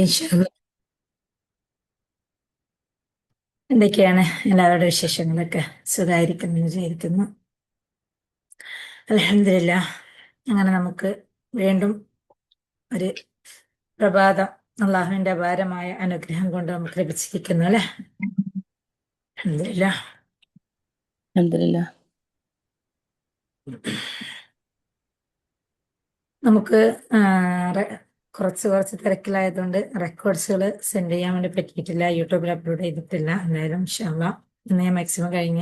ഇൻഷാല്ല. എന്തൊക്കെയാണ് എല്ലാവരുടെ വിശേഷങ്ങളൊക്കെ? സുഖായിരിക്കുന്നു വിചാരിക്കുന്നു. അൽഹംദുലില്ലാ. അങ്ങനെ നമുക്ക് വീണ്ടും ഒരു പ്രഭാതം അള്ളാഹുവിന്റെ അപാരമായ അനുഗ്രഹം കൊണ്ട് നമുക്ക് ലഭിച്ചിരിക്കുന്നു അല്ലെ? അൽഹംദുലില്ലാ. അൽഹംദുലില്ലാ. നമുക്ക് ആ, കുറച്ച് തിരക്കിലായതുകൊണ്ട് റെക്കോർഡ്സുകൾ സെൻഡ് ചെയ്യാൻ വേണ്ടി പറ്റിയിട്ടില്ല. യൂട്യൂബിൽ അപ്ലോഡ് ചെയ്തിട്ടില്ല. എന്തായാലും ഇൻഷാല്ലാ ഇന്ന് ഞാൻ മാക്സിമം കഴിഞ്ഞ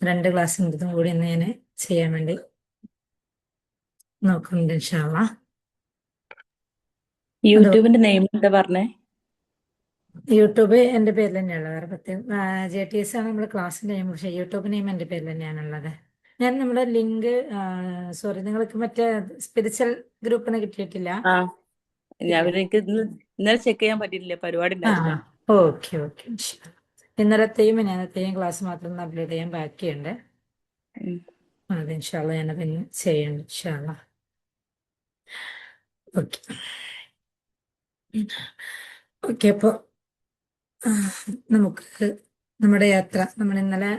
2 ക്ലാസ് ഉണ്ടതും കൂടി ഇന്ന് ഞാൻ ചെയ്യാൻ വേണ്ടി നോക്കുന്നുണ്ട് ഇൻഷാല്ലാ. യൂട്യൂബിന്റെ നെയിം എന്താ പറഞ്ഞേ? യൂട്യൂബ് എന്റെ പേരിൽ തന്നെയുള്ളത്. വേറെ പ്രത്യേകം JTS ആണ് നമ്മുടെ ക്ലാസ്സിന്റെ നെയിം. പക്ഷേ യൂട്യൂബ് നെയിം എന്റെ പേരിൽ തന്നെയാണുള്ളത്. ഞാൻ നമ്മുടെ ലിങ്ക് സോറി, നിങ്ങൾക്ക് മറ്റേ സ്പിരിച്വൽ ഗ്രൂപ്പിന് കിട്ടിയിട്ടില്ല. ആ ഞാൻ ഇല്ല. പിന്നെ എനിക്ക് ഇന്നലെ ചെക്ക് ചെയ്യാൻ പറ്റിയിട്ടില്ല, പരിപാടി ആ, ഉണ്ടായിരുന്നു. Okay okay. ഇന്നലത്തെയും മിനിഞ്ഞാന്നത്തെയും ക്ലാസ് മാത്രം ഒന്ന് അപ്ലോഡ് ചെയ്യാൻ ബാക്കിയുണ്ട്. ഉം. അത് ഇൻഷാല്ല ഞാനത് ഇന്ന് ചെയ്യണം ഇൻഷാല്ല. Okay okay. അപ്പോൾ നമുക്ക് നമ്മുടെ യാത്ര നമ്മൾ ഇന്നലെ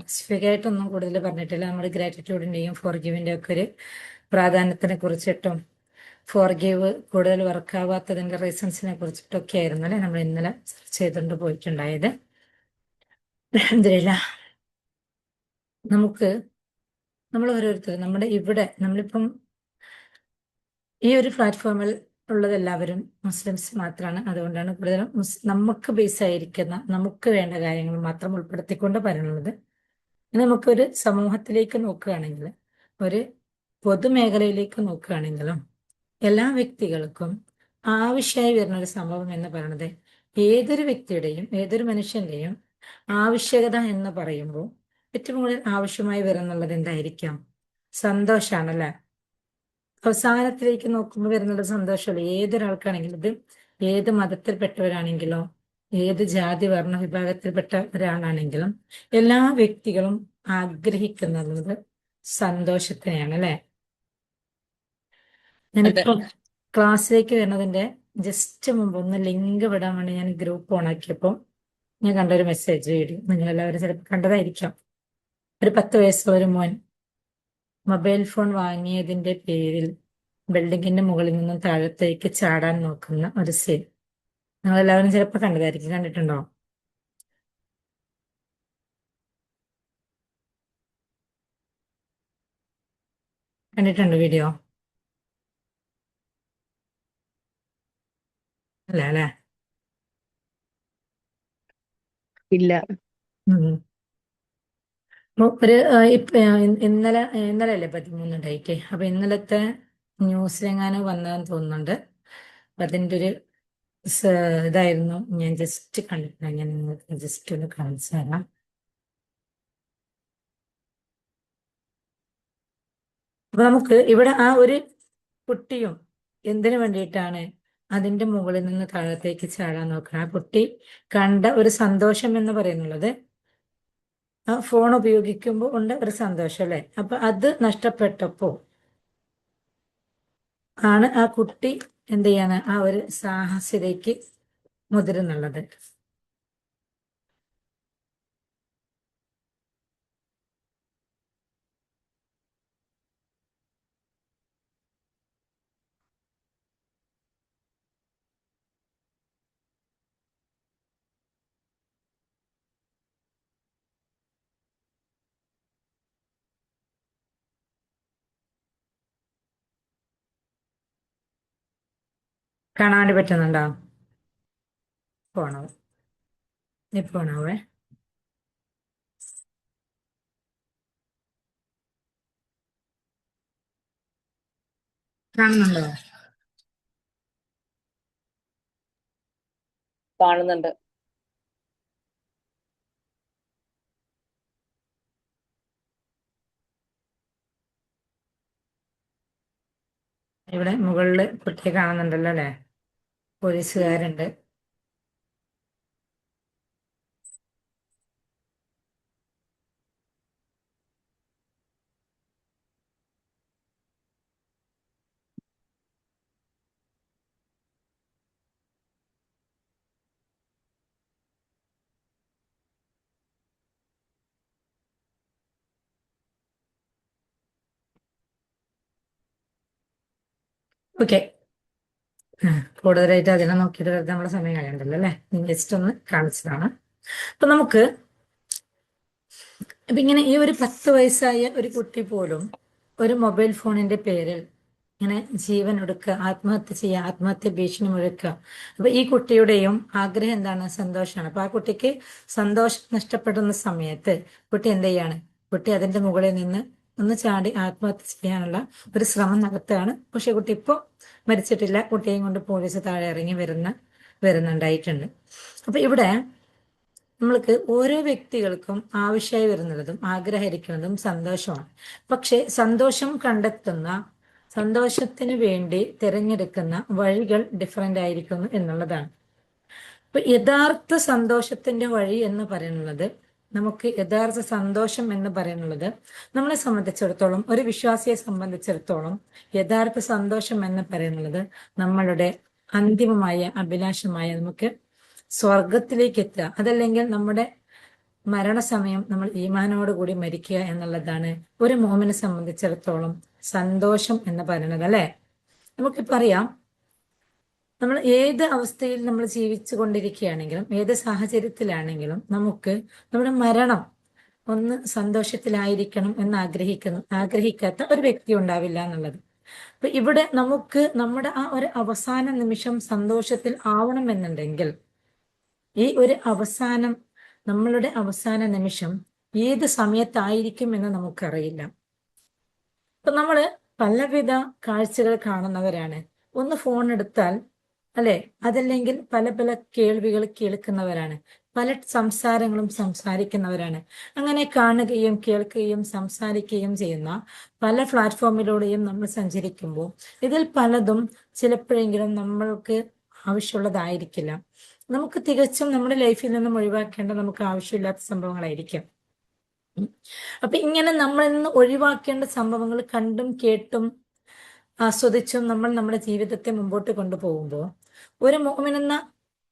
സ്പെസിഫിക് ആയിട്ടൊന്നും കൂടുതൽ പറഞ്ഞിട്ടില്ല. നമ്മൾ ഗ്രാറ്റിറ്റ്യൂഡിന്റെയും ഫോർഗീവിന്റെ ഒക്കെ ഒരു പ്രാധാന്യത്തിനെ കുറിച്ചിട്ടും ഫോർഗീവ് കൂടുതൽ വർക്കാവാത്തതിന്റെ റീസൺസിനെ കുറിച്ചിട്ടൊക്കെ ആയിരുന്നു അല്ലെ നമ്മൾ ഇന്നലെ ചർച്ച ചെയ്തുകൊണ്ട് പോയിട്ടുണ്ടായത്. അൽഹംദുലില്ലാ. നമ്മൾ ഓരോരുത്തരും നമ്മുടെ ഇവിടെ നമ്മളിപ്പം ഈ ഒരു പ്ലാറ്റ്ഫോമിൽ ഉള്ളത് എല്ലാവരും മുസ്ലിംസ് മാത്രമാണ്. അതുകൊണ്ടാണ് കൂടുതലും നമുക്ക് ബേസ് ആയിരിക്കുന്ന നമുക്ക് വേണ്ട കാര്യങ്ങൾ മാത്രം ഉൾപ്പെടുത്തിക്കൊണ്ട് പറയുന്നത്. ഇനി നമുക്കൊരു സമൂഹത്തിലേക്ക് നോക്കുകയാണെങ്കിൽ, ഒരു പൊതുമേഖലയിലേക്ക് നോക്കുകയാണെങ്കിലും എല്ലാ വ്യക്തികൾക്കും ആവശ്യമായി വരുന്ന ഒരു സംഭവം എന്ന് പറയുന്നത് ഏതൊരു വ്യക്തിയുടെയും ഏതൊരു മനുഷ്യന്റെയും ആവശ്യകത എന്ന് പറയുമ്പോൾ ഏറ്റവും കൂടുതൽ ആവശ്യമായി വരുന്നുള്ളത് എന്തായിരിക്കാം? സന്തോഷാണല്ലേ? അവസാനത്തിലേക്ക് നോക്കുമ്പോൾ വരുന്നത് സന്തോഷമല്ലേ? ഏതൊരാൾക്കാണെങ്കിലും, ഇത് ഏത് മതത്തിൽപ്പെട്ടവരാണെങ്കിലോ ഏത് ജാതി വർണ്ണ വിഭാഗത്തിൽപ്പെട്ട ഒരാളാണെങ്കിലും എല്ലാ വ്യക്തികളും ആഗ്രഹിക്കുന്നത് സന്തോഷത്തിനെയാണ് അല്ലെ? അതെ. ഞാനിപ്പോ ക്ലാസ്സിലേക്ക് വരുന്നതിന്റെ ജസ്റ്റ് മുമ്പ് ഒന്ന് ലിങ്ക് വിടാൻ വേണ്ടി ഞാൻ ഗ്രൂപ്പ് ഓൺ ആക്കിയപ്പോൾ ഞാൻ കണ്ട ഒരു മെസ്സേജ് വീഡിയോ നിങ്ങളെല്ലാവരും ചിലപ്പോൾ കണ്ടതായിരിക്കാം. ഒരു 10 വയസ്സുള്ള ഒരു മോൻ മൊബൈൽ ഫോൺ വാങ്ങിയതിന്റെ പേരിൽ ബിൽഡിങ്ങിന്റെ മുകളിൽ നിന്നും താഴത്തേക്ക് ചാടാൻ നോക്കുന്ന ഒരു സീൻ നിങ്ങളെല്ലാവരും ചിലപ്പോൾ കണ്ടതായിരിക്കും. കണ്ടിട്ടുണ്ടോ? കണ്ടിട്ടുണ്ടോ വീഡിയോ? അല്ല അല്ലെ? ഇല്ല. ഉം. ഒരു ഇന്നലെ അല്ലേ 13 ഡേറ്റ്? അപ്പൊ ഇന്നലത്തെ ന്യൂസിലെങ്ങാനും വന്നതെന്ന് തോന്നുന്നുണ്ട്. അപ്പൊ അതിന്റെ ഒരു ഇതായിരുന്നു. ഞാൻ ജസ്റ്റ് കണ്ടിട്ടില്ല. ഞാൻ നിങ്ങൾക്ക് ജസ്റ്റ് ഒന്ന് കാണിച്ചു തരാം. അപ്പൊ നമുക്ക് ഇവിടെ ആ ഒരു കുട്ടിയും എന്തിനു വേണ്ടിയിട്ടാണ് അതിന്റെ മുകളിൽ നിന്ന് താഴത്തേക്ക് ചാടാൻ നോക്കണം? ആ കുട്ടി കണ്ട ഒരു സന്തോഷം എന്ന് പറയുന്നുള്ളത് ആ ഫോൺ ഉപയോഗിക്കുമ്പോൾ ഉണ്ട് ഒരു സന്തോഷം അല്ലെ? അപ്പൊ അത് നഷ്ടപ്പെട്ടപ്പോ ആണ് ആ കുട്ടി എന്ത് ചെയ്യാണ് ആ ഒരു സാഹസികതയ്ക്ക് മുതിരുന്നുള്ളത്. കാണാൻ വേണ്ടി പറ്റുന്നുണ്ടോ? പോണോ? പോണാവേ. കാണുന്നുണ്ടോ? കാണുന്നുണ്ട്. ഇവിടെ മുകളില് കുട്ടിയെ കാണുന്നുണ്ടല്ലോ അല്ലെ? പോലീസുകാരുണ്ട്. ഓക്കെ. കൂടുതലായിട്ട് അതിനെ നോക്കിയിട്ട് വെറുതെ നമ്മളെ സമയം കളയണ്ടല്ലോ അല്ലേ? ജസ്റ്റ് ഒന്ന് കാണിച്ചതാണ്. അപ്പൊ നമുക്ക് അപ്പൊ ഇങ്ങനെ ഈ ഒരു 10 വയസ്സായ ഒരു കുട്ടി പോലും ഒരു മൊബൈൽ ഫോണിന്റെ പേരിൽ ഇങ്ങനെ ജീവൻ ഒടുക്കുക, ആത്മഹത്യ ചെയ്യുക, ആത്മഹത്യ ഭീഷണി മുഴക്കുക. അപ്പൊ ഈ കുട്ടിയുടെയും ആഗ്രഹം എന്താണ്? സന്തോഷമാണ്. അപ്പൊ ആ കുട്ടിക്ക് സന്തോഷം നഷ്ടപ്പെടുന്ന സമയത്ത് കുട്ടി എന്ത് ചെയ്യാണ്? കുട്ടി അതിന്റെ മുകളിൽ നിന്ന് ഒന്ന് ചാടി ആത്മഹത്യ ചെയ്യാനുള്ള ഒരു ശ്രമം നടത്തുകയാണ്. പക്ഷെ കുട്ടി ഇപ്പോൾ മരിച്ചിട്ടില്ല. കുട്ടിയെയും കൊണ്ട് പോലീസ് താഴെ ഇറങ്ങി വരുന്നുണ്ടായിട്ടുണ്ട്. അപ്പൊ ഇവിടെ നമ്മൾക്ക് ഓരോ വ്യക്തികൾക്കും ആവശ്യമായി വരുന്നതും ആഗ്രഹിക്കുന്നതും സന്തോഷമാണ്. പക്ഷെ സന്തോഷം കണ്ടെത്തുന്ന, സന്തോഷത്തിന് വേണ്ടി തിരഞ്ഞെടുക്കുന്ന വഴികൾ ഡിഫറെന്റ് ആയിരിക്കുന്നു എന്നുള്ളതാണ്. അപ്പൊ യഥാർത്ഥ സന്തോഷത്തിന്റെ വഴി എന്ന് പറയുന്നത്, നമുക്ക് യഥാർത്ഥ സന്തോഷം എന്ന് പറയുന്നത് നമ്മളെ സംബന്ധിച്ചിടത്തോളം, ഒരു വിശ്വാസിയെ സംബന്ധിച്ചിടത്തോളം യഥാർത്ഥ സന്തോഷം എന്ന് പറയുന്നത് നമ്മളുടെ അന്തിമമായ അഭിലാഷമായ നമുക്ക് സ്വർഗത്തിലേക്ക് എത്തുക, അതല്ലെങ്കിൽ നമ്മുടെ മരണസമയം നമ്മൾ ഈമാനോട് കൂടി മരിക്കുക എന്നുള്ളതാണ് ഒരു മോമിനെ സംബന്ധിച്ചിടത്തോളം സന്തോഷം എന്ന് പറയുന്നത്, അല്ലെ? നമുക്കിപ്പോ അറിയാം, നമ്മൾ ഏത് അവസ്ഥയിൽ നമ്മൾ ജീവിച്ചു കൊണ്ടിരിക്കുകയാണെങ്കിലും, ഏത് സാഹചര്യത്തിലാണെങ്കിലും നമുക്ക് നമ്മുടെ മരണം ഒന്ന് സന്തോഷത്തിലായിരിക്കണം എന്ന് ആഗ്രഹിക്കാത്ത ഒരു വ്യക്തി ഉണ്ടാവില്ല എന്നുള്ളത്. അപ്പൊ ഇവിടെ നമുക്ക് നമ്മുടെ ആ ഒരു അവസാന നിമിഷം സന്തോഷത്തിൽ ആവണമെന്നുണ്ടെങ്കിൽ, ഈ ഒരു നമ്മളുടെ അവസാന നിമിഷം ഏത് സമയത്തായിരിക്കും എന്ന് നമുക്കറിയില്ല. അപ്പൊ നമ്മള് പലവിധ കാഴ്ചകൾ കാണുന്നവരാണ്. ഒന്ന് ഫോൺ എടുത്താൽ, അല്ലെ, അതല്ലെങ്കിൽ പല പല കേൾവികൾ കേൾക്കുന്നവരാണ്, പല സംസാരങ്ങളും സംസാരിക്കുന്നവരാണ്. അങ്ങനെ കാണുകയും കേൾക്കുകയും സംസാരിക്കുകയും ചെയ്യുന്ന പല പ്ലാറ്റ്ഫോമിലൂടെയും നമ്മൾ സഞ്ചരിക്കുമ്പോൾ ഇതിൽ പലതും ചിലപ്പോഴെങ്കിലും നമ്മൾക്ക് ആവശ്യമുള്ളതായിരിക്കില്ല. നമുക്ക് തികച്ചും നമ്മുടെ ലൈഫിൽ നിന്നും ഒഴിവാക്കേണ്ട, നമുക്ക് ആവശ്യമില്ലാത്ത സംഭവങ്ങളായിരിക്കും. അപ്പൊ ഇങ്ങനെ നമ്മളിൽ നിന്ന് ഒഴിവാക്കേണ്ട സംഭവങ്ങൾ കണ്ടും കേട്ടും ആസ്വദിച്ചും നമ്മൾ നമ്മുടെ ജീവിതത്തെ മുമ്പോട്ട് കൊണ്ടുപോകുമ്പോൾ, ഒരു മോമിൻ എന്ന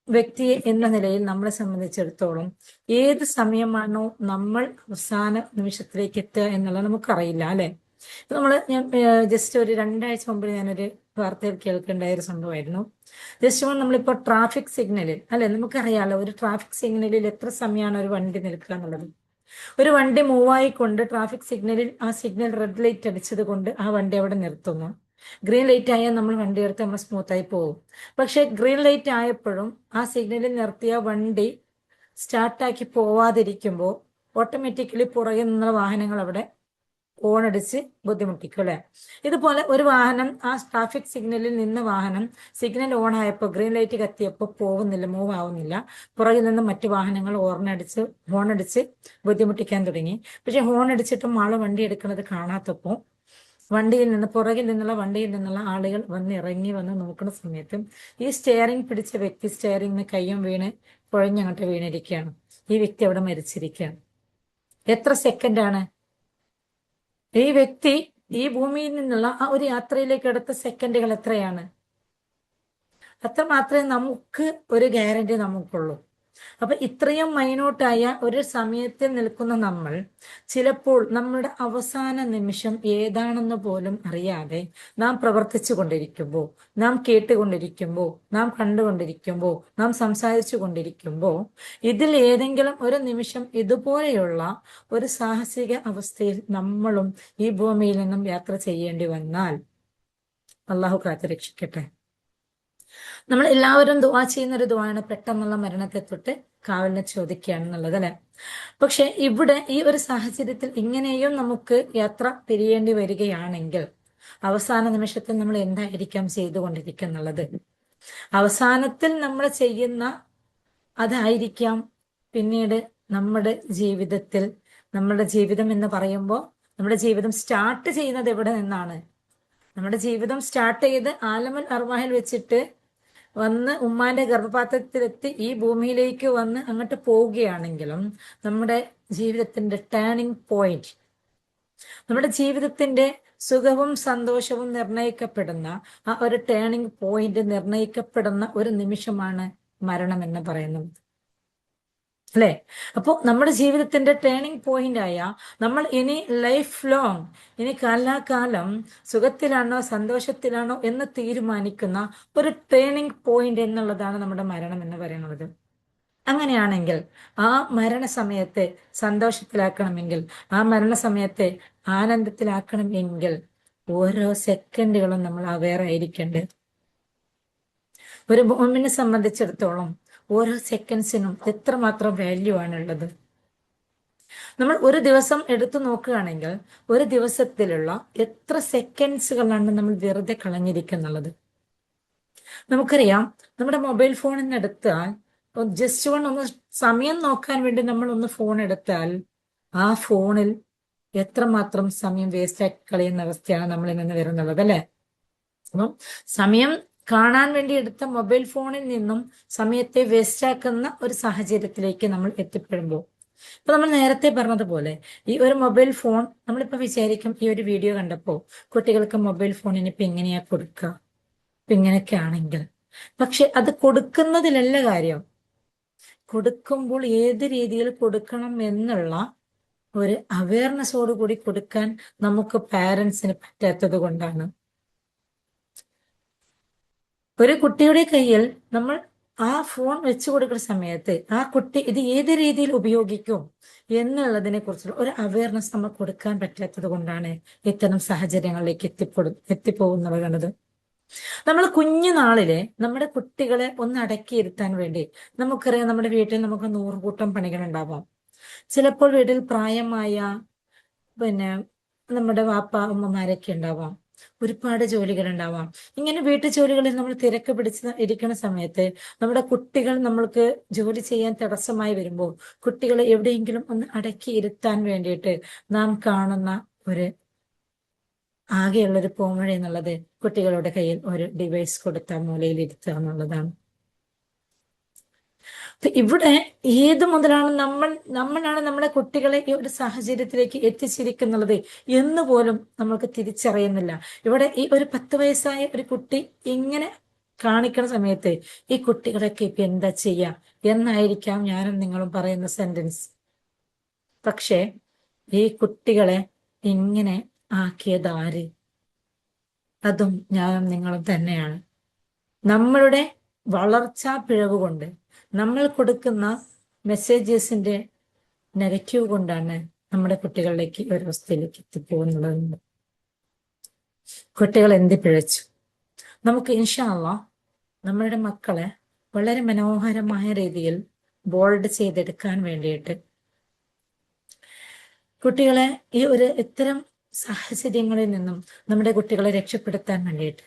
വ്യക്തിയെ എന്ന നിലയിൽ നമ്മളെ സംബന്ധിച്ചിടത്തോളം ഏത് സമയമാണോ നമ്മൾ അവസാന നിമിഷത്തിലേക്ക് എത്തുക എന്നുള്ളത് നമുക്കറിയില്ല, അല്ലെ? ഞാൻ ജസ്റ്റ് ഒരു 2 ആഴ്ച മുമ്പ് ഞാനൊരു വാർത്തയിൽ കേൾക്കേണ്ടായ ഒരു സംഭവമായിരുന്നു. ജസ്റ്റ് നമ്മളിപ്പോ ട്രാഫിക് സിഗ്നലിൽ, അല്ലെ, നമുക്കറിയാലോ ഒരു ട്രാഫിക് സിഗ്നലിൽ എത്ര സമയമാണ് ഒരു വണ്ടി നിൽക്കുക എന്നുള്ളത്. ഒരു വണ്ടി മൂവായിക്കൊണ്ട് ട്രാഫിക് സിഗ്നലിൽ ആ സിഗ്നൽ റെഡ് ലൈറ്റ് അടിച്ചത് കൊണ്ട് ആ വണ്ടി അവിടെ നിർത്തുന്നു. ഗ്രീൻ ലൈറ്റ് ആയാൽ നമ്മൾ വണ്ടി എടുത്ത് നമ്മൾ സ്മൂത്തായി പോകും. പക്ഷെ ഗ്രീൻ ലൈറ്റ് ആയപ്പോഴും ആ സിഗ്നലിൽ നിർത്തിയ വണ്ടി സ്റ്റാർട്ടാക്കി പോവാതിരിക്കുമ്പോൾ ഓട്ടോമാറ്റിക്കലി പുറകെ നിന്നുള്ള വാഹനങ്ങൾ അവിടെ ഓണടിച്ച് ബുദ്ധിമുട്ടിക്കും, അല്ലെ? ഇതുപോലെ ഒരു വാഹനം, ആ ട്രാഫിക് സിഗ്നലിൽ നിന്ന് വാഹനം സിഗ്നൽ ഓൺ ആയപ്പോൾ, ഗ്രീൻ ലൈറ്റ് കത്തിയപ്പോൾ പോകുന്നില്ല, മൂവ് ആവുന്നില്ല. പുറകിൽ നിന്ന് മറ്റു വാഹനങ്ങൾ ഹോണടിച്ച് ബുദ്ധിമുട്ടിക്കാൻ തുടങ്ങി. പക്ഷെ ഹോൺ അടിച്ചിട്ടും ആള് വണ്ടി എടുക്കുന്നത് കാണാത്തപ്പോൾ പുറകിൽ നിന്നുള്ള ആളുകൾ ഇറങ്ങി വന്ന് നോക്കുന്ന സമയത്തും ഈ സ്റ്റെയറിംഗ് പിടിച്ച വ്യക്തി സ്റ്റെയറിംഗിന് കയ്യും വീണ് കുഴഞ്ഞങ്ങോട്ട് വീണിരിക്കുകയാണ്. ഈ വ്യക്തി അവിടെ മരിച്ചിരിക്കുകയാണ്. എത്ര സെക്കൻഡാണ് ഈ വ്യക്തി ഈ ഭൂമിയിൽ നിന്നുള്ള ആ ഒരു യാത്രയിലേക്ക് എടുത്ത സെക്കൻഡുകൾ എത്രയാണ്? അത്ര മാത്രമേ നമുക്ക് ഒരു ഗ്യാരണ്ടി നമുക്കുള്ളൂ. അപ്പൊ ഇത്രയും മൈന്യൂട്ടായ ഒരു സമയത്തിൽ നിൽക്കുന്ന നമ്മൾ ചിലപ്പോൾ നമ്മുടെ അവസാന നിമിഷം ഏതാണെന്ന് പോലും അറിയാതെ നാം പ്രവർത്തിച്ചു കൊണ്ടിരിക്കുമ്പോൾ, നാം കേട്ടുകൊണ്ടിരിക്കുമ്പോൾ, നാം കണ്ടുകൊണ്ടിരിക്കുമ്പോൾ, നാം സംസാരിച്ചു കൊണ്ടിരിക്കുമ്പോൾ ഇതിൽ ഏതെങ്കിലും ഒരു നിമിഷം ഇതുപോലെയുള്ള ഒരു സാഹസിക അവസ്ഥയിൽ നമ്മളും ഈ ഭൂമിയിൽ നിന്നും യാത്ര ചെയ്യേണ്ടി വന്നാൽ അള്ളാഹു കാത്തുരക്ഷിക്കട്ടെ. നമ്മൾ എല്ലാവരും ദുആ ചെയ്യുന്ന ഒരു ദുആണ് പെട്ടെന്നുള്ള മരണത്തെ തൊട്ട് കാവലിനെ ചോദിക്കുകയാണെന്നുള്ളത്, അല്ലെ? പക്ഷെ ഇവിടെ ഈ ഒരു സാഹചര്യത്തിൽ ഇങ്ങനെയും നമുക്ക് യാത്ര പിരിയേണ്ടി വരികയാണെങ്കിൽ അവസാന നിമിഷത്തിൽ നമ്മൾ എന്തായിരിക്കാം ചെയ്തുകൊണ്ടിരിക്കുന്നുള്ളത്? അവസാനത്തിൽ നമ്മൾ ചെയ്യുന്ന അതായിരിക്കാം പിന്നീട് നമ്മുടെ ജീവിതത്തിൽ, നമ്മുടെ ജീവിതം എന്ന് പറയുമ്പോൾ നമ്മുടെ ജീവിതം സ്റ്റാർട്ട് ചെയ്യുന്നത് എവിടെ നിന്നാണ്? നമ്മുടെ ജീവിതം സ്റ്റാർട്ട് ചെയ്ത് ആലമുൽ അർവാഹിൽ വെച്ചിട്ട് വന്ന് ഉമ്മാന്റെ ഗർഭപാത്രത്തിലെത്തി ഈ ഭൂമിയിലേക്ക് വന്ന് അങ്ങോട്ട് പോവുകയാണെങ്കിലും നമ്മുടെ ജീവിതത്തിന്റെ ടേണിംഗ് പോയിന്റ്, നമ്മുടെ ജീവിതത്തിന്റെ സുഖവും സന്തോഷവും നിർണയിക്കപ്പെടുന്ന ആ ഒരു ടേണിംഗ് പോയിന്റ് നിർണയിക്കപ്പെടുന്ന ഒരു നിമിഷമാണ് മരണം എന്ന് പറയുന്നത്. അല്ലെ? അപ്പോൾ നമ്മുടെ ജീവിതത്തിന്റെ ടേണിംഗ് പോയിന്റ് ആയ നമ്മൾ ഇനി ലൈഫ് ലോങ്, ഇനി കാലാകാലം സുഖത്തിലാണോ സന്തോഷത്തിലാണോ എന്ന് തീരുമാനിക്കുന്ന ഒരു ടേണിംഗ് പോയിന്റ് എന്നുള്ളതാണ് നമ്മുടെ മരണം എന്ന് പറയുന്നത്. അങ്ങനെയാണെങ്കിൽ ആ മരണസമയത്തെ സന്തോഷത്തിലാക്കണമെങ്കിൽ, ആ മരണസമയത്തെ ആനന്ദത്തിലാക്കണമെങ്കിൽ ഓരോ സെക്കൻഡുകളും നമ്മൾ അവെയർ ആയിരിക്കേണ്ടത്. ഒരു മോമിനെ സംബന്ധിച്ചിടത്തോളം ഓരോ സെക്കൻഡ്സിനും എത്രമാത്രം വാല്യൂ ആണുള്ളത്. നമ്മൾ ഒരു ദിവസം എടുത്തു നോക്കുകയാണെങ്കിൽ ഒരു ദിവസത്തിലുള്ള എത്ര സെക്കൻഡ്സുകളാണ് നമ്മൾ വെറുതെ കളഞ്ഞിരിക്കുന്നുള്ളത്. നമുക്കറിയാം, നമ്മുടെ മൊബൈൽ ഫോണിന് എടുത്താൽ ജസ്റ്റ് ഒന്ന് സമയം നോക്കാൻ വേണ്ടി നമ്മൾ ഒന്ന് ഫോൺ എടുത്താൽ ആ ഫോണിൽ എത്രമാത്രം സമയം വേസ്റ്റ് ആക്കി കളയുന്ന അവസ്ഥയാണ് നമ്മളിൽ നിന്ന് വരുന്നുള്ളത്, അല്ലെ? അപ്പം സമയം കാണാൻ വേണ്ടി എടുത്ത മൊബൈൽ ഫോണിൽ നിന്നും സമയത്തെ വേസ്റ്റ് ആക്കുന്ന ഒരു സാഹചര്യത്തിലേക്ക് നമ്മൾ എത്തിപ്പെടുമ്പോൾ, ഇപ്പൊ നമ്മൾ നേരത്തെ പറഞ്ഞതുപോലെ ഈ ഒരു മൊബൈൽ ഫോൺ നമ്മളിപ്പോ വിചാരിക്കും, ഈ ഒരു വീഡിയോ കണ്ടപ്പോ കുട്ടികൾക്ക് മൊബൈൽ ഫോണിന് ഇപ്പൊ എങ്ങനെയാ കൊടുക്കുക, ഇപ്പൊ ഇങ്ങനെയൊക്കെ ആണെങ്കിൽ. പക്ഷെ അത് കൊടുക്കുന്നതിലല്ല കാര്യം, കൊടുക്കുമ്പോൾ ഏത് രീതിയിൽ കൊടുക്കണം എന്നുള്ള ഒരു അവയർനെസ്സോട് കൂടി കൊടുക്കാൻ നമുക്ക് പാരൻസിന് പറ്റാത്തത് കൊണ്ടാണ്. ഒരു കുട്ടിയുടെ കയ്യിൽ നമ്മൾ ആ ഫോൺ വെച്ചു കൊടുക്കുന്ന സമയത്ത് ആ കുട്ടി ഇത് ഏത് രീതിയിൽ ഉപയോഗിക്കും എന്നുള്ളതിനെ കുറിച്ചുള്ള ഒരു അവയർനെസ് നമ്മൾ കൊടുക്കാൻ പറ്റാത്തത് കൊണ്ടാണ് ഇത്തരം സാഹചര്യങ്ങളിലേക്ക് എത്തിപ്പോകുന്നത്. നമ്മൾ കുഞ്ഞുനാളിലെ നമ്മുടെ കുട്ടികളെ ഒന്ന് അടക്കിയിരുത്താൻ വേണ്ടി, നമുക്കറിയാം നമ്മുടെ വീട്ടിൽ നമുക്ക് 100 കൂട്ടം പണികൾ ഉണ്ടാവാം. ചിലപ്പോൾ വീട്ടിൽ പ്രായമായ നമ്മുടെ വാപ്പ ഉമ്മമാരൊക്കെ ഉണ്ടാവാം, ഒരുപാട് ജോലികൾ ഉണ്ടാവാം. ഇങ്ങനെ വീട്ടു ജോലികളിൽ നമ്മൾ തിരക്ക് പിടിച്ച് ഇരിക്കുന്ന സമയത്ത് നമ്മുടെ കുട്ടികൾ നമ്മൾക്ക് ജോലി ചെയ്യാൻ തടസ്സമായി വരുമ്പോൾ കുട്ടികളെ എവിടെയെങ്കിലും ഒന്ന് അടക്കി ഇരുത്താൻ വേണ്ടിയിട്ട് നാം കാണുന്ന ഒരു ആകെയുള്ളൊരു പോംവഴി എന്നുള്ളത് കുട്ടികളുടെ കയ്യിൽ ഒരു ഡിവൈസ് കൊടുത്ത മൂലയിൽ ഇരുത്തുക എന്നുള്ളതാണ്. ഇവിടെ ഏത് മുതലാണ് നമ്മളാണ് നമ്മുടെ കുട്ടികളെ ഈ ഒരു സാഹചര്യത്തിലേക്ക് എത്തിച്ചിരിക്കുന്നത് എന്ന് പോലും നമ്മൾക്ക് തിരിച്ചറിയുന്നില്ല. ഇവിടെ ഈ ഒരു 10 വയസ്സായ ഒരു കുട്ടി ഇങ്ങനെ കാണിക്കുന്ന സമയത്ത് ഈ കുട്ടികളൊക്കെ ഇപ്പൊ എന്താ ചെയ്യാ എന്നായിരിക്കാം ഞാനും നിങ്ങളും പറയുന്ന സെന്റൻസ്. പക്ഷെ ഈ കുട്ടികളെ ഇങ്ങനെ ആക്കിയത് ആര്? അതും ഞാനും നിങ്ങളും തന്നെയാണ്. നമ്മളുടെ വളർച്ചാ പിഴവ് കൊണ്ട്, നമ്മൾ കൊടുക്കുന്ന മെസ്സേജസിന്റെ നെഗറ്റീവ് കൊണ്ടാണ് നമ്മുടെ കുട്ടികളിലേക്ക് ഒരു അവസ്ഥയിലേക്ക് എത്തിപ്പോകുന്നത്. കുട്ടികൾ എന്ത് പിഴച്ചു? നമുക്ക് ഇൻഷാ അല്ലാഹ് നമ്മളുടെ മക്കളെ വളരെ മനോഹരമായ രീതിയിൽ ബോൾഡ് ചെയ്തെടുക്കാൻ വേണ്ടിയിട്ട്, കുട്ടികളെ ഈ ഒരു ഇത്തരം സാഹചര്യങ്ങളിൽ നിന്നും നമ്മുടെ കുട്ടികളെ രക്ഷപ്പെടുത്താൻ വേണ്ടിയിട്ട്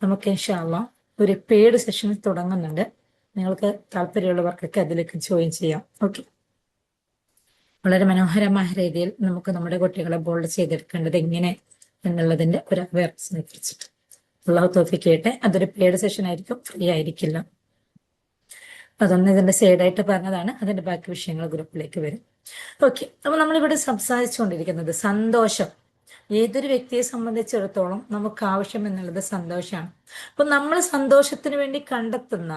നമുക്ക് ഇൻഷാ അല്ലാഹ് ഒരു പെയ്ഡ് സെഷൻ തുടങ്ങുന്നുണ്ട്. നിങ്ങൾക്ക് താല്പര്യമുള്ളവർക്കൊക്കെ അതിലേക്ക് ജോയിൻ ചെയ്യാം. ഓക്കെ. വളരെ മനോഹരമായ രീതിയിൽ നമുക്ക് നമ്മുടെ കുട്ടികളെ ബോൾഡ് ചെയ്തെടുക്കേണ്ടത് എങ്ങനെ എന്നുള്ളതിന്റെ ഒരു അവയർനെസ്സിനെ കുറിച്ചിട്ട് അല്ലാഹു തൗഫീഖ് ചെയ്യട്ടെ. അതൊരു പെയ്ഡ് സെഷൻ ആയിരിക്കും, ഫ്രീ ആയിരിക്കില്ല. അതൊന്ന് ഇതിന്റെ സൈഡായിട്ട് പറഞ്ഞതാണ്. അതിന്റെ ബാക്കി വിഷയങ്ങൾ ഗ്രൂപ്പിലേക്ക് വരും. ഓക്കെ. അപ്പൊ നമ്മളിവിടെ സംസാരിച്ചുകൊണ്ടിരിക്കുന്നത് സന്തോഷം. ഏതൊരു വ്യക്തിയെ സംബന്ധിച്ചിടത്തോളം നമുക്ക് ആവശ്യം എന്നുള്ളത് സന്തോഷമാണ്. അപ്പൊ നമ്മൾ സന്തോഷത്തിന് വേണ്ടി കണ്ടെത്തുന്ന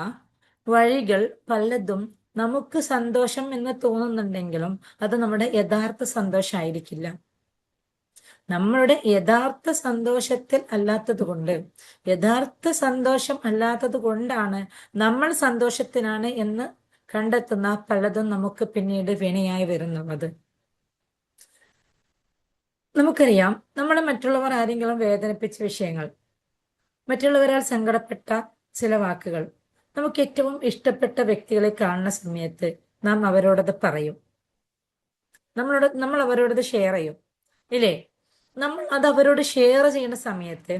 വഴികൾ പലതും നമുക്ക് സന്തോഷം എന്ന് തോന്നുന്നുണ്ടെങ്കിലും അത് നമ്മുടെ യഥാർത്ഥ സന്തോഷമായിരിക്കില്ല. നമ്മളുടെ യഥാർത്ഥ സന്തോഷത്തിൽ അല്ലാത്തത് കൊണ്ട്, യഥാർത്ഥ സന്തോഷം അല്ലാത്തത് കൊണ്ടാണ് നമ്മൾ സന്തോഷത്തിനാണ് എന്ന് കണ്ടെത്തുന്ന പലതും നമുക്ക് പിന്നീട് വിനയായി വരുന്നത്. നമുക്കറിയാം, നമ്മൾ മറ്റുള്ളവർ ആരെങ്കിലും വേദനിപ്പിച്ച വിഷയങ്ങൾ, മറ്റുള്ളവരാൽ സങ്കടപ്പെട്ട ചില വാക്കുകൾ, നമുക്ക് ഏറ്റവും ഇഷ്ടപ്പെട്ട വ്യക്തികളെ കാണുന്ന സമയത്ത് നാം അവരോടത് പറയും, നമ്മൾ അവരോടത് ഷെയർ ചെയ്യും, ഇല്ലേ? നമ്മൾ അത് അവരോട് ഷെയർ ചെയ്യുന്ന സമയത്ത്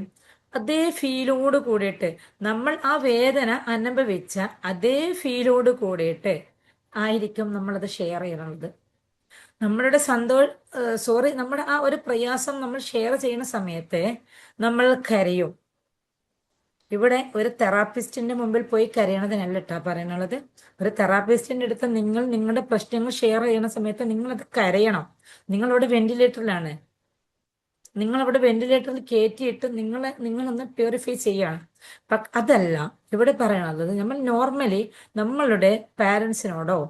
അതേ ഫീലോട് കൂടിയിട്ട്, നമ്മൾ ആ വേദന അനുഭവിച്ച അതേ ഫീലോട് കൂടിയിട്ട് ആയിരിക്കും നമ്മളത് ഷെയർ ചെയ്യുന്നത്. നമ്മളുടെ നമ്മുടെ ആ ഒരു പ്രയാസം നമ്മൾ ഷെയർ ചെയ്യുന്ന സമയത്ത് നമ്മൾ കരയും. ഇവിടെ ഒരു തെറാപ്പിസ്റ്റിന്റെ മുമ്പിൽ പോയി കരയണതിനല്ല കേട്ടോ പറയുന്നത്. ഒരു തെറാപ്പിസ്റ്റിന്റെ അടുത്ത് നിങ്ങൾ നിങ്ങളുടെ പ്രശ്നങ്ങൾ ഷെയർ ചെയ്യുന്ന സമയത്ത് നിങ്ങൾ അത് കരയണം. നിങ്ങളവിടെ വെന്റിലേറ്ററിലാണ്, നിങ്ങളവിടെ വെന്റിലേറ്ററിൽ കയറ്റിയിട്ട് നിങ്ങളൊന്ന് പ്യൂരിഫൈ ചെയ്യാണ്. അതല്ല ഇവിടെ പറയണത്. നമ്മൾ നോർമലി നമ്മളുടെ പാരൻസിനോടോ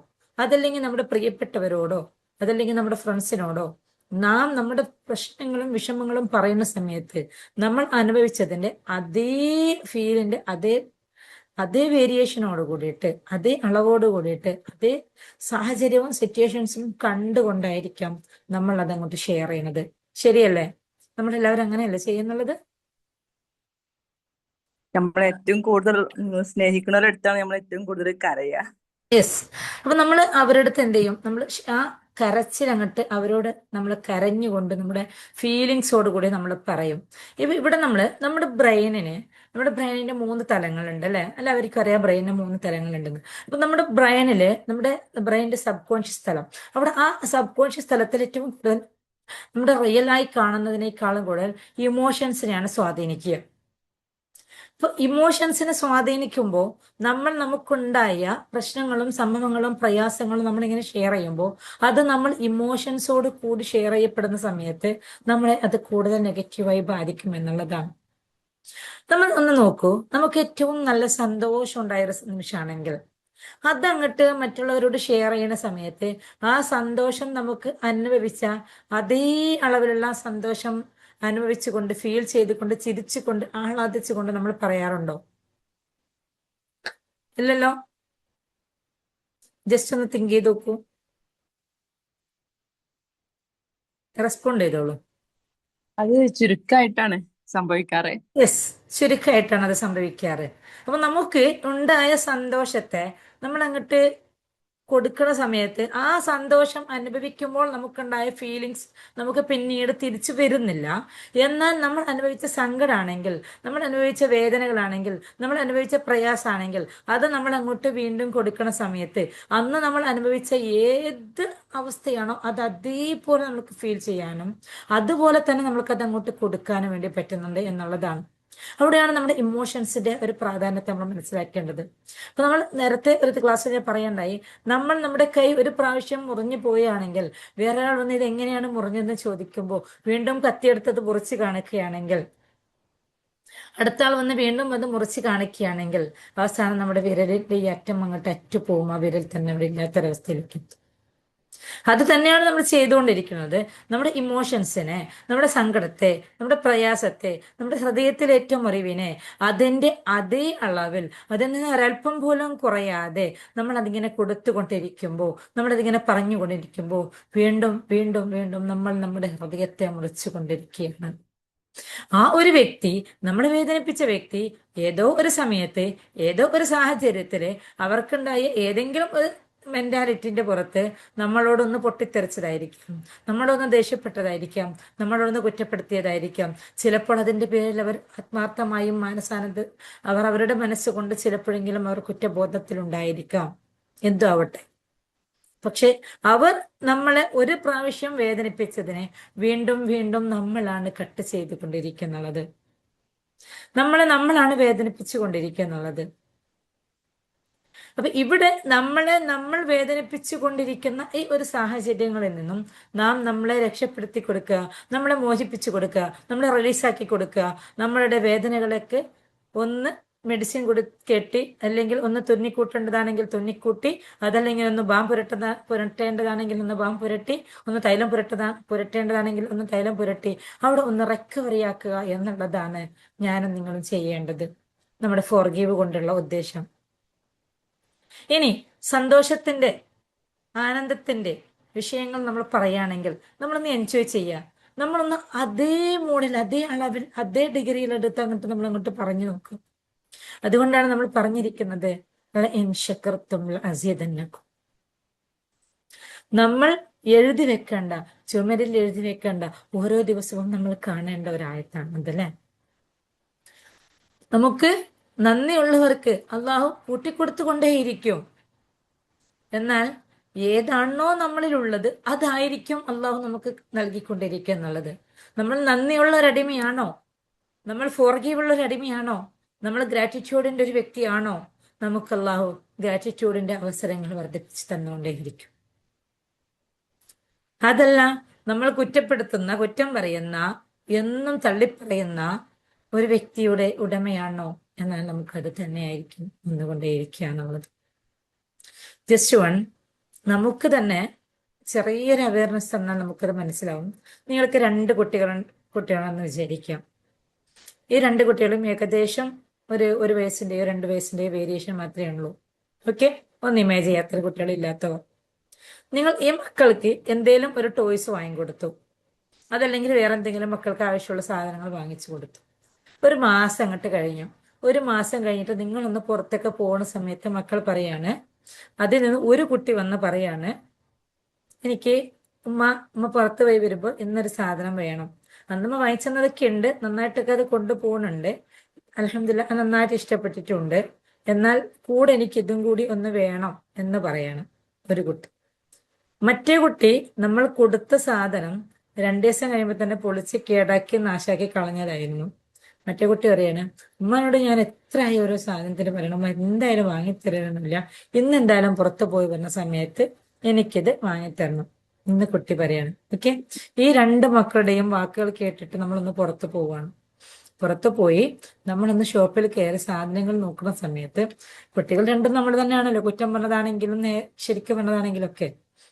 അതല്ലെങ്കിൽ നമ്മുടെ പ്രിയപ്പെട്ടവരോടോ അതല്ലെങ്കിൽ നമ്മുടെ ഫ്രണ്ട്സിനോടോ നാം നമ്മുടെ പ്രശ്നങ്ങളും വിഷമങ്ങളും പറയുന്ന സമയത്ത് നമ്മൾ അനുഭവിച്ചതിന്റെ അതേ ഫീലിന്റെ അതേ വേരിയേഷനോട് കൂടിയിട്ട് അതേ അളവോട് കൂടിയിട്ട് അതേ സാഹചര്യവും സിറ്റുവേഷൻസും കണ്ടുകൊണ്ടായിരിക്കാം നമ്മൾ അതങ്ങോട്ട് ഷെയർ ചെയ്യുന്നത്. ശരിയല്ലേ? നമ്മളെല്ലാവരും അങ്ങനെയല്ലേ ചെയ്യുന്നുള്ളത്? നമ്മൾ ഏറ്റവും കൂടുതൽ സ്നേഹിക്കുന്നവരുടെ അടുത്താണ് നമ്മൾ ഏറ്റവും കൂടുതൽ കരയുക. യെസ്. അപ്പൊ നമ്മൾ അവരുടെ അടുത്ത് എന്ത് ചെയ്യും? നമ്മൾ ആ കരച്ചിലങ്ങട്ട് അവരോട് നമ്മൾ കരഞ്ഞുകൊണ്ട് നമ്മുടെ ഫീലിങ്സോട് കൂടി നമ്മൾ പറയും. ഇവിടെ നമ്മുടെ ബ്രെയിനിന്റെ 3 തലങ്ങളുണ്ട് അല്ലെ? എല്ലാവർക്കും അറിയാം ബ്രെയിനിന് 3 തലങ്ങളുണ്ടെന്ന്. അപ്പൊ നമ്മുടെ ബ്രെയിനിന്റെ സബ് കോൺഷ്യസ് തലം, അവിടെ ആ സബ് കോൺഷ്യസ് തലത്തിൽ ഏറ്റവും കൂടുതൽ നമ്മുടെ റിയലായി കാണുന്നതിനേക്കാളും കൂടുതൽ ഇമോഷൻസിനെയാണ് സ്വാധീനിക്കുക. അപ്പൊ ഇമോഷൻസിനെ സ്വാധീനിക്കുമ്പോൾ നമുക്കുണ്ടായ പ്രശ്നങ്ങളും സംഭവങ്ങളും പ്രയാസങ്ങളും നമ്മളിങ്ങനെ ഷെയർ ചെയ്യുമ്പോൾ അത് നമ്മൾ ഇമോഷൻസോട് കൂടി ഷെയർ ചെയ്യപ്പെടുന്ന സമയത്ത് നമ്മളെ അത് കൂടുതൽ നെഗറ്റീവായി ബാധിക്കും എന്നുള്ളതാണ്. നമ്മൾ ഒന്ന് നോക്കൂ, നമുക്ക് ഏറ്റവും നല്ല സന്തോഷം ഉണ്ടായ ഒരു നിമിഷമാണെങ്കിൽ അതങ്ങട്ട് മറ്റുള്ളവരോട് ഷെയർ ചെയ്യുന്ന സമയത്ത് ആ സന്തോഷം നമുക്ക് അനുഭവിച്ച അതേ അളവിലുള്ള സന്തോഷം അനുഭവിച്ചുകൊണ്ട് ഫീൽ ചെയ്തുകൊണ്ട് ചിരിച്ചുകൊണ്ട് ആഹ്ലാദിച്ചുകൊണ്ട് നമ്മൾ പറയാറുണ്ടോ? ഇല്ലല്ലോ. ജസ്റ്റ് ഒന്ന് തിങ്ക് ചെയ്ത് നോക്കൂ, റെസ്പോണ്ട് ചെയ്തോളൂ. അത് ചുരുക്കമായിട്ടാണ് സംഭവിക്കാറ്. യെസ്, ചുരുക്കമായിട്ടാണ് അത് സംഭവിക്കാറ്. അപ്പൊ നമുക്ക് ഉണ്ടായ സന്തോഷത്തെ നമ്മൾ അങ്ങോട്ട് കൊടുക്കുന്ന സമയത്ത് ആ സന്തോഷം അനുഭവിക്കുമ്പോൾ നമുക്കുണ്ടായ ഫീലിങ്സ് നമുക്ക് പിന്നീട് തിരിച്ചു വരുന്നില്ല. എന്നാൽ നമ്മൾ അനുഭവിച്ച സങ്കടമാണെങ്കിൽ, നമ്മൾ അനുഭവിച്ച വേദനകളാണെങ്കിൽ, നമ്മൾ അനുഭവിച്ച പ്രയാസമാണെങ്കിൽ അത് നമ്മൾ അങ്ങോട്ട് വീണ്ടും കൊടുക്കുന്ന സമയത്ത് അന്ന് നമ്മൾ അനുഭവിച്ച ഏത് അവസ്ഥയാണോ അത് അതേപോലെ നമുക്ക് ഫീൽ ചെയ്യാനും അതുപോലെ തന്നെ നമുക്കത് അങ്ങോട്ട് കൊടുക്കാനും വേണ്ടി പറ്റുന്നുണ്ട് എന്നുള്ളതാണ്. അവിടെയാണ് നമ്മുടെ ഇമോഷൻസിന്റെ ഒരു പ്രാധാന്യത്തെ നമ്മൾ മനസ്സിലാക്കേണ്ടത്. അപ്പൊ നമ്മൾ നേരത്തെ ഒരു ക്ലാസ്സിൽ ഞാൻ പറയണ്ടായി, നമ്മുടെ കൈ ഒരു പ്രാവശ്യം മുറിഞ്ഞു പോവുകയാണെങ്കിൽ വേറെ ആൾ വന്ന് ഇത് എങ്ങനെയാണ് മുറിഞ്ഞതെന്ന് ചോദിക്കുമ്പോൾ വീണ്ടും കത്തിയെടുത്തത് മുറിച്ച് കാണിക്കുകയാണെങ്കിൽ, അടുത്ത ആൾ വന്ന് വീണ്ടും അത് മുറിച്ച് കാണിക്കുകയാണെങ്കിൽ അവസാനം നമ്മുടെ വിരലിന്റെ ഈ അറ്റം അങ്ങോട്ട് അറ്റുപോകും, ആ വിരൽ തന്നെ അവിടെ ഇല്ലാത്തൊരവസ്ഥയിലേക്ക്. അത് തന്നെയാണ് നമ്മൾ ചെയ്തുകൊണ്ടിരിക്കുന്നത്. നമ്മുടെ ഇമോഷൻസിനെ, നമ്മുടെ സങ്കടത്തെ, നമ്മുടെ പ്രയാസത്തെ, നമ്മുടെ ഹൃദയത്തിലെ ഏറ്റവും മുറിവിനെ അതിന്റെ അതേ അളവിൽ അതിൽ നിന്ന് ഒരല്പം പോലും കുറയാതെ നമ്മൾ അതിങ്ങനെ കൊടുത്തുകൊണ്ടിരിക്കുമ്പോൾ, നമ്മളതിങ്ങനെ പറഞ്ഞുകൊണ്ടിരിക്കുമ്പോൾ വീണ്ടും വീണ്ടും വീണ്ടും നമ്മൾ നമ്മുടെ ഹൃദയത്തെ മുറിച്ചുകൊണ്ടിരിക്കുകയാണ്. ആ ഒരു വ്യക്തി, നമ്മളെ വേദനിപ്പിച്ച വ്യക്തി ഏതോ ഒരു സമയത്ത് ഏതോ ഒരു സാഹചര്യത്തില് അവർക്കുണ്ടായ ഏതെങ്കിലും ഒരു മെന്റാലിറ്റിന്റെ പുറത്ത് നമ്മളോടൊന്ന് പൊട്ടിത്തെറിച്ചതായിരിക്കും, നമ്മളൊന്ന് ദേഷ്യപ്പെട്ടതായിരിക്കാം, നമ്മളോടൊന്ന് കുറ്റപ്പെടുത്തിയതായിരിക്കാം. ചിലപ്പോൾ അതിന്റെ പേരിൽ അവർ ആത്മാർത്ഥമായും അവർ അവരുടെ മനസ്സുകൊണ്ട് ചിലപ്പോഴെങ്കിലും അവർ കുറ്റബോധത്തിലുണ്ടായിരിക്കാം. എന്തോ ആവട്ടെ, പക്ഷെ അവർ നമ്മളെ ഒരു പ്രാവശ്യം വേദനിപ്പിച്ചതിനെ വീണ്ടും വീണ്ടും നമ്മളാണ് കട്ട് ചെയ്തുകൊണ്ടിരിക്കുന്നുള്ളത്, നമ്മളാണ് വേദനിപ്പിച്ചു കൊണ്ടിരിക്കുന്നുള്ളത്. അപ്പൊ ഇവിടെ നമ്മൾ വേദനിപ്പിച്ചു കൊണ്ടിരിക്കുന്ന ഈ ഒരു സാഹചര്യങ്ങളിൽ നിന്നും നമ്മളെ രക്ഷപ്പെടുത്തി കൊടുക്കുക, നമ്മളെ മോചിപ്പിച്ചു കൊടുക്കുക, നമ്മളെ റിലീസാക്കി കൊടുക്കുക, നമ്മളുടെ വേദനകളൊക്കെ ഒന്ന് മെഡിസിൻ കെട്ടി, അല്ലെങ്കിൽ ഒന്ന് തുന്നിക്കൂട്ടേണ്ടതാണെങ്കിൽ തുന്നിക്കൂട്ടി, അതല്ലെങ്കിൽ ഒന്ന് പുരട്ടേണ്ടതാണെങ്കിൽ ഒന്ന് ബാം പുരട്ടി, ഒന്ന് തൈലം പുരട്ടേണ്ടതാണെങ്കിൽ ഒന്ന് തൈലം പുരട്ടി അവിടെ ഒന്ന് റിക്കവറി ആക്കുക എന്നുള്ളതാണ് ഞാനും നിങ്ങളും ചെയ്യേണ്ടത്, നമ്മുടെ ഫോർഗീവ് കൊണ്ടുള്ള ഉദ്ദേശം. ഇനി സന്തോഷത്തിന്റെ, ആനന്ദത്തിന്റെ വിഷയങ്ങൾ നമ്മൾ പറയുകയാണെങ്കിൽ നമ്മളൊന്ന് എൻജോയ് ചെയ്യുക. നമ്മളൊന്ന് അതേ മൂഡിൽ, അതേ അളവിൽ, അതേ ഡിഗ്രിയിൽ എടുത്ത് നമ്മൾ അങ്ങോട്ട് പറഞ്ഞു നോക്കും. അതുകൊണ്ടാണ് നമ്മൾ പറഞ്ഞിരിക്കുന്നത് നമ്മൾ എഴുതി വെക്കേണ്ട, ചുമരിൽ എഴുതി വെക്കേണ്ട, ഓരോ ദിവസവും നമ്മൾ കാണേണ്ട ഒരായത്താണ് അതല്ലേ. നമുക്ക് നന്ദിയുള്ളവർക്ക് അള്ളാഹു കൂട്ടിക്കൊടുത്തുകൊണ്ടേയിരിക്കും. എന്നാൽ ഏതാണോ നമ്മളിലുള്ളത് അതായിരിക്കും അള്ളാഹു നമുക്ക് നൽകിക്കൊണ്ടിരിക്കുക എന്നുള്ളത്. നമ്മൾ നന്ദിയുള്ള ഒരു അടിമയാണോ? നമ്മൾ ഫോർഗീവുള്ള ഒരു അടിമയാണോ? നമ്മൾ ഗ്രാറ്റിറ്റ്യൂഡിന്റെ ഒരു വ്യക്തിയാണോ? നമുക്ക് അള്ളാഹു ഗ്രാറ്റിറ്റ്യൂഡിന്റെ അവസരങ്ങൾ വർദ്ധിപ്പിച്ച് തന്നുകൊണ്ടേയിരിക്കും. അതല്ല, നമ്മൾ കുറ്റപ്പെടുത്തുന്ന, കുറ്റം പറയുന്ന, എന്നും തള്ളിപ്പറയുന്ന ഒരു വ്യക്തിയുടെ ഉടമയാണോ? എന്നാൽ നമുക്കത് തന്നെയായിരിക്കും വന്നുകൊണ്ടേയിരിക്കുക എന്നുള്ളത്. ജസ്റ്റ് വൺ നമുക്ക് തന്നെ ചെറിയൊരു അവയർനെസ് തന്നാൽ നമുക്കത് മനസ്സിലാവും. നിങ്ങൾക്ക് രണ്ട് കുട്ടികളെന്ന് വിചാരിക്കാം. ഈ രണ്ട് കുട്ടികളും ഏകദേശം ഒരു വയസ്സിന്റെയോ 2 വയസ്സിന്റെയോ വേരിയേഷൻ മാത്രമേ ഉള്ളൂ. ഓക്കെ, ഒന്ന് ഇമേജ് ചെയ്യാം അത്ര കുട്ടികളില്ലാത്തവർ. നിങ്ങൾ ഈ മക്കൾക്ക് എന്തേലും ഒരു ടോയ്സ് വാങ്ങിക്കൊടുത്തു, അതല്ലെങ്കിൽ വേറെ എന്തെങ്കിലും മക്കൾക്ക് ആവശ്യമുള്ള സാധനങ്ങൾ വാങ്ങിച്ചു കൊടുത്തു. ഒരു മാസം അങ്ങോട്ട് കഴിഞ്ഞു. ഒരു മാസം കഴിഞ്ഞിട്ട് നിങ്ങളൊന്ന് പുറത്തൊക്കെ പോകുന്ന സമയത്ത് മക്കൾ പറയാണ്, അതിൽ നിന്ന് ഒരു കുട്ടി വന്ന് പറയാണ്, എനിക്ക് ഉമ്മ പുറത്ത് പോയി വരുമ്പോൾ ഇന്നൊരു സാധനം വേണം. അന്നമ്മ വാങ്ങിച്ചെന്നതൊക്കെ ഉണ്ട്, നന്നായിട്ടൊക്കെ അത് കൊണ്ടുപോകുന്നുണ്ട്, അൽഹംദുലില്ലാ നന്നായിട്ട് ഇഷ്ടപ്പെട്ടിട്ടുണ്ട്. എന്നാൽ കൂടെ എനിക്ക് ഇതും കൂടി ഒന്ന് വേണം എന്ന് പറയാണ് ഒരു കുട്ടി. മറ്റേ കുട്ടി നമ്മൾ കൊടുത്ത സാധനം 2 ദിവസം കഴിയുമ്പോൾ തന്നെ പൊളിച്ച് കേടാക്കി നാശാക്കി കളഞ്ഞതായിരുന്നു. മറ്റേ കുട്ടി പറയാണ്, ഉമ്മനോട് ഞാൻ എത്രയായി ഓരോ സാധനത്തിന് പറയണം, ഉമ്മ എന്തായാലും വാങ്ങിത്തരണമെന്നില്ല, ഇന്ന് എന്തായാലും പുറത്ത് പോയി വരുന്ന സമയത്ത് എനിക്കിത് വാങ്ങിത്തരണം ഇന്ന് കുട്ടി പറയാണ്. ഓക്കെ, ഈ രണ്ട് മക്കളുടെയും വാക്കുകൾ കേട്ടിട്ട് നമ്മളൊന്ന് പുറത്ത് പോവാണ്. പുറത്ത് പോയി നമ്മളൊന്ന് ഷോപ്പിൽ കയറി സാധനങ്ങൾ നോക്കുന്ന സമയത്ത് കുട്ടികൾ രണ്ടും നമ്മൾ തന്നെയാണല്ലോ, കുറ്റം പറഞ്ഞതാണെങ്കിലും ശരിക്കും പറഞ്ഞതാണെങ്കിലും ഒക്കെ.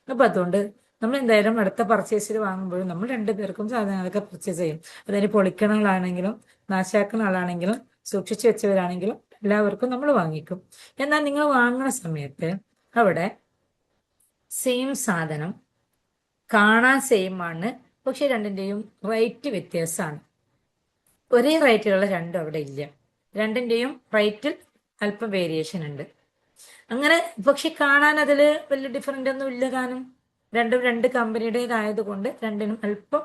അപ്പൊ അതുകൊണ്ട് നമ്മൾ എന്തായാലും അടുത്ത പർച്ചേസിൽ വാങ്ങുമ്പോഴും നമ്മൾ രണ്ടുപേർക്കും സാധനങ്ങളൊക്കെ പർച്ചേസ് ചെയ്യും. അതിന് പൊളിക്കണ ആളാണെങ്കിലും നാശാക്കുന്ന ആളാണെങ്കിലും സൂക്ഷിച്ചു വെച്ചവരാണെങ്കിലും എല്ലാവർക്കും നമ്മൾ വാങ്ങിക്കും. എന്നാൽ നിങ്ങൾ വാങ്ങുന്ന സമയത്ത് അവിടെ സെയിം സാധനം കാണാൻ സെയിം ആണ്, പക്ഷെ രണ്ടിന്റെയും റേറ്റ് വ്യത്യാസമാണ്. ഒരേ റേറ്റിലുള്ള രണ്ടും അവിടെ ഇല്ല, രണ്ടിന്റെയും റേറ്റിൽ അല്പം വേരിയേഷൻ ഉണ്ട്. അങ്ങനെ പക്ഷെ കാണാൻ അതിൽ വലിയ ഡിഫറൻ്റ് ഒന്നും ഇല്ല താനും. രണ്ടും രണ്ട് കമ്പനിയുടേതായത് കൊണ്ട് രണ്ടിനും അല്പം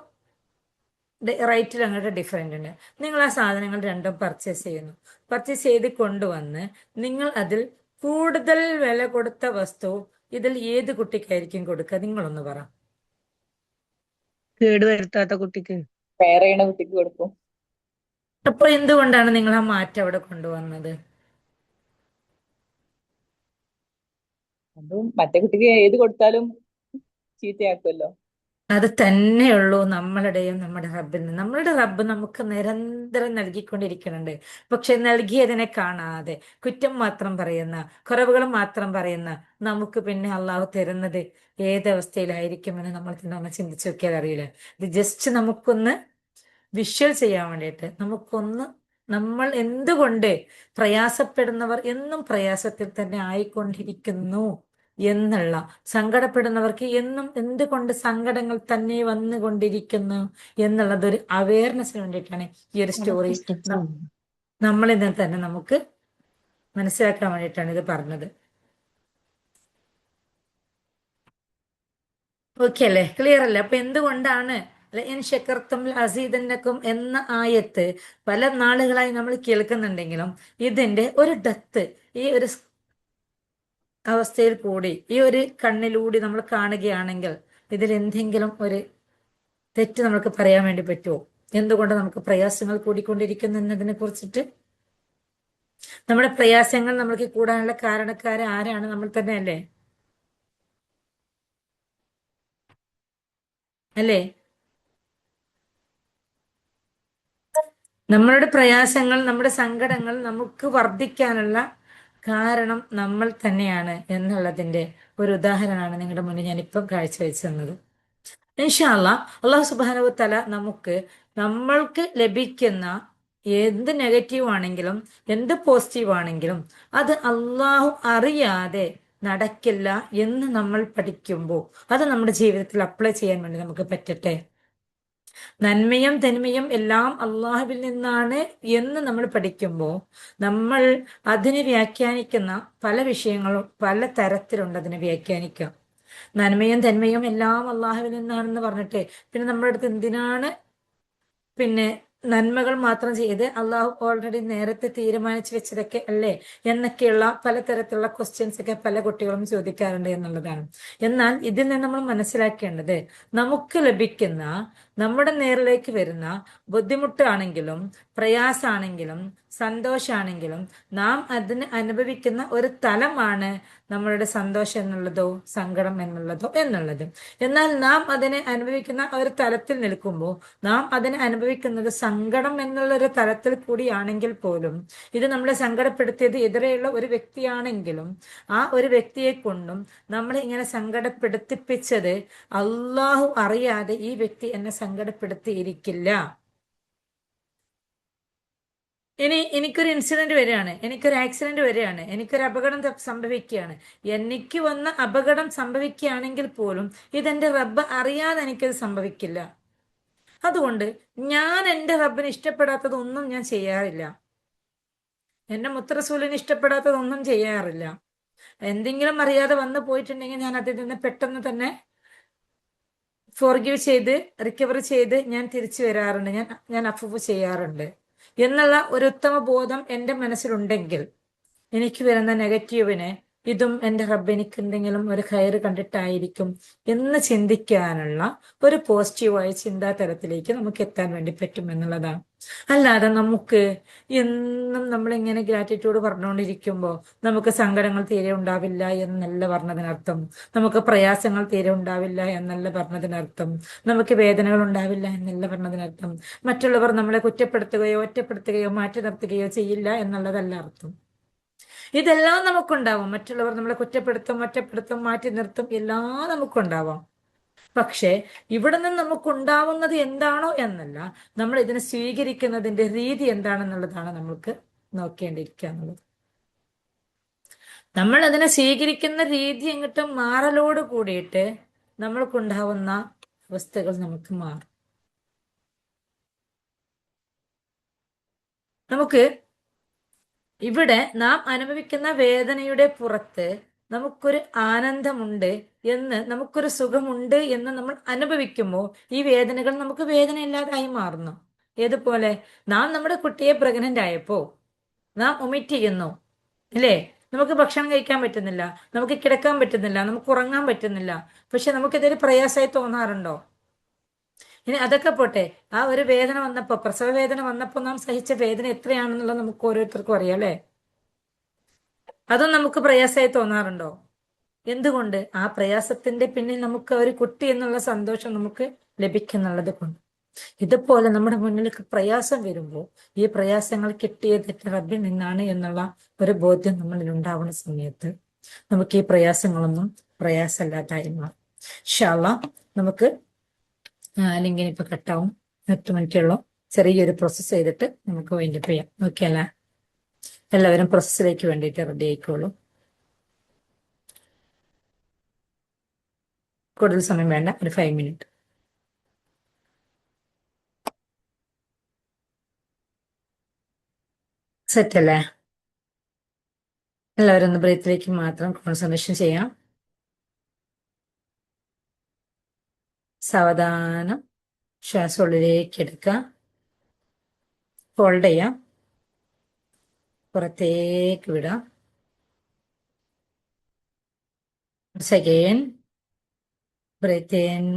റേറ്റിൽ അങ്ങോട്ട് ഡിഫറെൻ്റ് ഉണ്ട്. നിങ്ങൾ ആ സാധനങ്ങൾ രണ്ടും പർച്ചേസ് ചെയ്യുന്നു. പർച്ചേസ് ചെയ്ത് കൊണ്ടുവന്ന് നിങ്ങൾ അതിൽ കൂടുതൽ വില കൊടുത്ത വസ്തു ഇതിൽ ഏത് കുട്ടിക്കായിരിക്കും കൊടുക്കുക? നിങ്ങളൊന്ന് പറ. കേട് വരുത്താത്ത കുട്ടിക്ക്. ഷെയർ ചെയ്യണ കുട്ടിക്ക് കൊടുക്കും. അപ്പൊ എന്തുകൊണ്ടാണ് നിങ്ങൾ ആ മാറ്റം അവിടെ കൊണ്ടുവന്നത്? അതും മറ്റേ കുട്ടിക്ക് ഏത് കൊടുത്താലും ചീത്തയാക്കുമല്ലോ. അത് തന്നെയുള്ളൂ നമ്മളുടെയും നമ്മുടെ റബ്ബിൽ നിന്ന്. നമ്മളുടെ റബ്ബ് നമുക്ക് നിരന്തരം നൽകിക്കൊണ്ടിരിക്കുന്നുണ്ട്. പക്ഷെ നൽകിയതിനെ കാണാതെ കുറ്റം മാത്രം പറയുന്ന, കുറവുകൾ മാത്രം പറയുന്ന നമുക്ക് പിന്നെ അള്ളാഹു തരുന്നത് ഏതവസ്ഥയിലായിരിക്കുമെന്ന് നമ്മൾ തന്നെ ഒന്ന് ചിന്തിച്ചു നോക്കിയാൽ അറിയില്ല. ഇത് ജസ്റ്റ് നമുക്കൊന്ന് വിഷ്വൽ ചെയ്യാൻ വേണ്ടിയിട്ട്, നമുക്കൊന്ന് നമ്മൾ എന്തുകൊണ്ട് പ്രയാസപ്പെടുന്നവർ എന്നും പ്രയാസത്തിൽ തന്നെ ആയിക്കൊണ്ടിരിക്കുന്നു എന്നുള്ള, സങ്കടപ്പെടുന്നവർക്ക് എന്നും എന്തുകൊണ്ട് സങ്കടങ്ങൾ തന്നെ വന്നുകൊണ്ടിരിക്കുന്നു എന്നുള്ളത് ഒരു അവയർനെസ്സിന് വേണ്ടിയിട്ടാണ് ഈ ഒരു സ്റ്റോറി നമ്മളിൽ നിന്ന് തന്നെ നമുക്ക് മനസ്സിലാക്കാൻ വേണ്ടിയിട്ടാണ് ഇത് പറഞ്ഞത്. ഓക്കെ അല്ലേ? ക്ലിയർ അല്ലേ? അപ്പൊ എന്തുകൊണ്ടാണ് ഇൻ ശക്കർത്തും അസീദന്നക്കും എന്ന ആയത്ത് പല നാളുകളായി നമ്മൾ കേൾക്കുന്നുണ്ടെങ്കിലും ഇതിന്റെ ഒരു ഡെപ്ത് ഈ ഒരു അവസ്ഥയിൽ കൂടി ഈ ഒരു കണ്ണിലൂടെ നമ്മൾ കാണുകയാണെങ്കിൽ ഇതിൽ എന്തെങ്കിലും ഒരു തെറ്റ് നമുക്ക് പറയാൻ വേണ്ടി പറ്റുമോ? എന്തുകൊണ്ട് നമുക്ക് പ്രയാസങ്ങൾ കൂടിക്കൊണ്ടിരിക്കുന്നു എന്നതിനെ കുറിച്ചിട്ട്? നമ്മുടെ പ്രയാസങ്ങൾ നമ്മൾക്ക് കൂടാനുള്ള കാരണക്കാര് ആരാണ്? നമ്മൾ തന്നെ അല്ലേ? അല്ലേ? നമ്മളുടെ പ്രയാസങ്ങൾ, നമ്മുടെ സങ്കടങ്ങൾ നമുക്ക് വർദ്ധിക്കാനുള്ള കാരണം നമ്മൾ തന്നെയാണ് എന്നുള്ളതിന്റെ ഒരു ഉദാഹരണമാണ് നിങ്ങളുടെ മുന്നിൽ ഞാൻ ഇപ്പം കാഴ്ചവെച്ചു തന്നത്. ഇൻഷാ അല്ലാ അള്ളാഹു സുബ്ഹാനഹു വ തആല നമ്മൾക്ക് ലഭിക്കുന്ന എന്ത് നെഗറ്റീവ് ആണെങ്കിലും എന്ത് പോസിറ്റീവ് ആണെങ്കിലും അത് അള്ളാഹു അറിയാതെ നടക്കില്ല എന്ന് നമ്മൾ പഠിക്കുമ്പോൾ അത് നമ്മുടെ ജീവിതത്തിൽ അപ്ലൈ ചെയ്യാൻ വേണ്ടി നമുക്ക് പറ്റട്ടെ. നന്മയും തന്മയും എല്ലാം അള്ളാഹുവിൽ നിന്നാണ് എന്ന് നമ്മൾ പഠിക്കുമ്പോൾ നമ്മൾ അതിനെ വ്യാഖ്യാനിക്കുന്ന പല വിഷയങ്ങളും പല തരത്തിലുണ്ട്. അതിനെ വ്യാഖ്യാനിക്കാം. നന്മയും തന്മയും എല്ലാം അള്ളാഹുവിൽ നിന്നാണെന്ന് പറഞ്ഞിട്ട് പിന്നെ നമ്മുടെ അടുത്ത് എന്തിനാണ് പിന്നെ നന്മകൾ മാത്രം ചെയ്ത് അള്ളാഹു ഓൾറെഡി നേരത്തെ തീരുമാനിച്ചു വെച്ചതൊക്കെ അല്ലേ എന്നൊക്കെയുള്ള പലതരത്തിലുള്ള ക്വസ്റ്റ്യൻസ് ഒക്കെ പല കുട്ടികളും ചോദിക്കാറുണ്ട് എന്നുള്ളതാണ്. എന്നാൽ ഇതിൽ നിന്ന് നമ്മൾ മനസ്സിലാക്കേണ്ടത് നമുക്ക് ലഭിക്കുന്ന നമ്മുടെ നേരിലേക്ക് വരുന്ന ബുദ്ധിമുട്ടാണെങ്കിലും പ്രയാസാണെങ്കിലും സന്തോഷാണെങ്കിലും നാം അതിന് അനുഭവിക്കുന്ന ഒരു തലമാണ് നമ്മളുടെ സന്തോഷം എന്നുള്ളതോ സങ്കടം എന്നുള്ളത്. എന്നാൽ നാം അതിനെ അനുഭവിക്കുന്ന ഒരു തലത്തിൽ നിൽക്കുമ്പോൾ നാം അതിനെ അനുഭവിക്കുന്നത് സങ്കടം എന്നുള്ള ഒരു തലത്തിൽ കൂടിയാണെങ്കിൽ പോലും, ഇത് നമ്മളെ സങ്കടപ്പെടുത്തിയത് എതിരെയുള്ള ഒരു വ്യക്തിയാണെങ്കിലും ആ ഒരു വ്യക്തിയെ കൊണ്ടും നമ്മളെ ഇങ്ങനെ സങ്കടപ്പെടുത്തിപ്പിച്ചത് അള്ളാഹു അറിയാതെ ഈ വ്യക്തി എന്നെ സങ്കടപ്പെടുത്തിയിരിക്കില്ല. ഇനി എനിക്കൊരു ഇൻസിഡന്റ് വരികയാണ്, എനിക്കൊരു ആക്സിഡന്റ് വരികയാണ്, എനിക്കൊരു അപകടം സംഭവിക്കുകയാണ്. എനിക്ക് വന്ന അപകടം സംഭവിക്കുകയാണെങ്കിൽ പോലും ഇതെന്റെ റബ്ബ് അറിയാതെ എനിക്കത് സംഭവിക്കില്ല. അതുകൊണ്ട് ഞാൻ എൻ്റെ റബ്ബിന് ഇഷ്ടപ്പെടാത്തതൊന്നും ഞാൻ ചെയ്യാറില്ല. എന്റെ മുത്തറസൂലിന് ഇഷ്ടപ്പെടാത്തതൊന്നും ചെയ്യാറില്ല. എന്തെങ്കിലും അറിയാതെ വന്നു പോയിട്ടുണ്ടെങ്കിൽ ഞാൻ അതിൽ നിന്ന് പെട്ടെന്ന് തന്നെ ഫോർഗീവ് ചെയ്ത് റിക്കവർ ചെയ്ത് ഞാൻ തിരിച്ചു വരാറുണ്ട്, ഞാൻ അഫ്വ് ചെയ്യാറുണ്ട് എന്നുള്ള ഒരു ഉത്തമ ബോധം എൻ്റെ മനസ്സിലുണ്ടെങ്കിൽ എനിക്ക് വരുന്ന നെഗറ്റീവിനെ ഇതും എൻ്റെ റബ്ബ് എനിക്ക് എന്തെങ്കിലും ഒരു ഖൈറ് കണ്ടിട്ടായിരിക്കും എന്ന് ചിന്തിക്കാനുള്ള ഒരു പോസിറ്റീവായ ചിന്താതലത്തിലേക്ക് നമുക്ക് എത്താൻ വേണ്ടി പറ്റും എന്നുള്ളതാണ്. അല്ലാതെ നമുക്ക് എന്നും നമ്മളിങ്ങനെ ഗ്രാറ്റിറ്റ്യൂഡ് പറഞ്ഞുകൊണ്ടിരിക്കുമ്പോൾ നമുക്ക് സങ്കടങ്ങൾ തീരെ ഉണ്ടാവില്ല എന്നല്ല പറഞ്ഞതിനർത്ഥം, നമുക്ക് പ്രയാസങ്ങൾ തീരെ ഉണ്ടാവില്ല എന്നല്ല പറഞ്ഞതിനർത്ഥം, നമുക്ക് വേദനകൾ ഉണ്ടാവില്ല എന്നല്ല പറഞ്ഞതിനർത്ഥം, മറ്റുള്ളവർ നമ്മളെ കുറ്റപ്പെടുത്തുകയോ ഒറ്റപ്പെടുത്തുകയോ മാറ്റി നിർത്തുകയോ ചെയ്യില്ല എന്നുള്ളതല്ല അർത്ഥം. ഇതെല്ലാം നമുക്കുണ്ടാവും. മറ്റുള്ളവർ നമ്മളെ കുറ്റപ്പെടുത്തും ഒറ്റപ്പെടുത്തും മാറ്റി നിർത്തും എല്ലാം നമുക്കുണ്ടാവാം. പക്ഷേ ഇവിടെ നിന്ന് നമുക്കുണ്ടാവുന്നത് എന്താണോ എന്നല്ല, നമ്മൾ ഇതിനെ സ്വീകരിക്കുന്നതിന്റെ രീതി എന്താണെന്നുള്ളതാണ് നമ്മൾക്ക് നോക്കേണ്ടിയിരിക്കുക എന്നുള്ളത്. നമ്മൾ അതിനെ സ്വീകരിക്കുന്ന രീതി എങ്ങോട്ടും മാറലോട് കൂടിയിട്ട് നമ്മൾക്കുണ്ടാവുന്ന അവസ്ഥകൾ നമുക്ക് മാറും. നമുക്ക് ഇവിടെ നാം അനുഭവിക്കുന്ന വേദനയുടെ പുറത്ത് നമുക്കൊരു ആനന്ദമുണ്ട് എന്ന്, നമുക്കൊരു സുഖമുണ്ട് എന്ന് നമ്മൾ അനുഭവിക്കുമ്പോൾ ഈ വേദനകൾ നമുക്ക് വേദനയില്ലാതായി മാറുന്നു. ഏതുപോലെ നാം നമ്മുടെ കുട്ടിയെ പ്രഗ്നന്റ് ആയപ്പോ നാം ഒമിറ്റ് ചെയ്യുന്നു അല്ലേ? നമുക്ക് ഭക്ഷണം കഴിക്കാൻ പറ്റുന്നില്ല, നമുക്ക് കിടക്കാൻ പറ്റുന്നില്ല, നമുക്ക് ഉറങ്ങാൻ പറ്റുന്നില്ല. പക്ഷെ നമുക്കിതൊരു പ്രയാസമായി തോന്നാറുണ്ടോ? ഇനി അതൊക്കെ പോട്ടെ, ആ ഒരു വേദന വന്നപ്പോ, പ്രസവ വേദന വന്നപ്പോ നാം സഹിച്ച വേദന എത്രയാണെന്നുള്ളത് നമുക്ക് ഓരോരുത്തർക്കും അറിയാം അല്ലേ? അതും നമുക്ക് പ്രയാസമായി തോന്നാറുണ്ടോ? എന്തുകൊണ്ട്? ആ പ്രയാസത്തിന്റെ പിന്നിൽ നമുക്ക് ഒരു കുട്ടി എന്നുള്ള സന്തോഷം നമുക്ക് ലഭിക്കുന്നുള്ളത് കൊണ്ട്. ഇതുപോലെ നമ്മുടെ മുന്നിലേക്ക് പ്രയാസം വരുമ്പോൾ ഈ പ്രയാസങ്ങൾ കിട്ടിയത് റബ്ബിൽ നിന്നാണ് എന്നുള്ള ഒരു ബോധ്യം നമ്മളിൽ ഉണ്ടാവുന്ന സമയത്ത് നമുക്ക് ഈ പ്രയാസങ്ങളൊന്നും പ്രയാസമല്ലാതായി മാറും. ഇൻഷാ അല്ലാഹ് നമുക്ക് ലിങ്കിന് ഇപ്പൊ കട്ടാവും, 8 മിനിറ്റുള്ളൂ. ചെറിയൊരു പ്രോസസ്സ് ചെയ്തിട്ട് നമുക്ക് വൈൻഡപ്പ് ചെയ്യാം. ഓക്കെ അല്ലേ? എല്ലാവരും പ്രോസസ്സിലേക്ക് വേണ്ടിയിട്ട് റെഡി ആയിക്കോളൂ. കൂടുതൽ സമയം വേണ്ട, ഒരു 5 മിനിറ്റ്. സെറ്റ് അല്ലേ? എല്ലാവരും ഒന്ന് ബ്രീത്തിലേക്ക് മാത്രം കോൺസെൻട്രേഷൻ ചെയ്യാം. സാവധാനം ശ്വാസം ഉള്ളിലേക്ക് എടുക്കുക, ഹോൾഡ് ചെയ്യാം, പുറത്തേക്ക് വിടാം. Again, breathe in,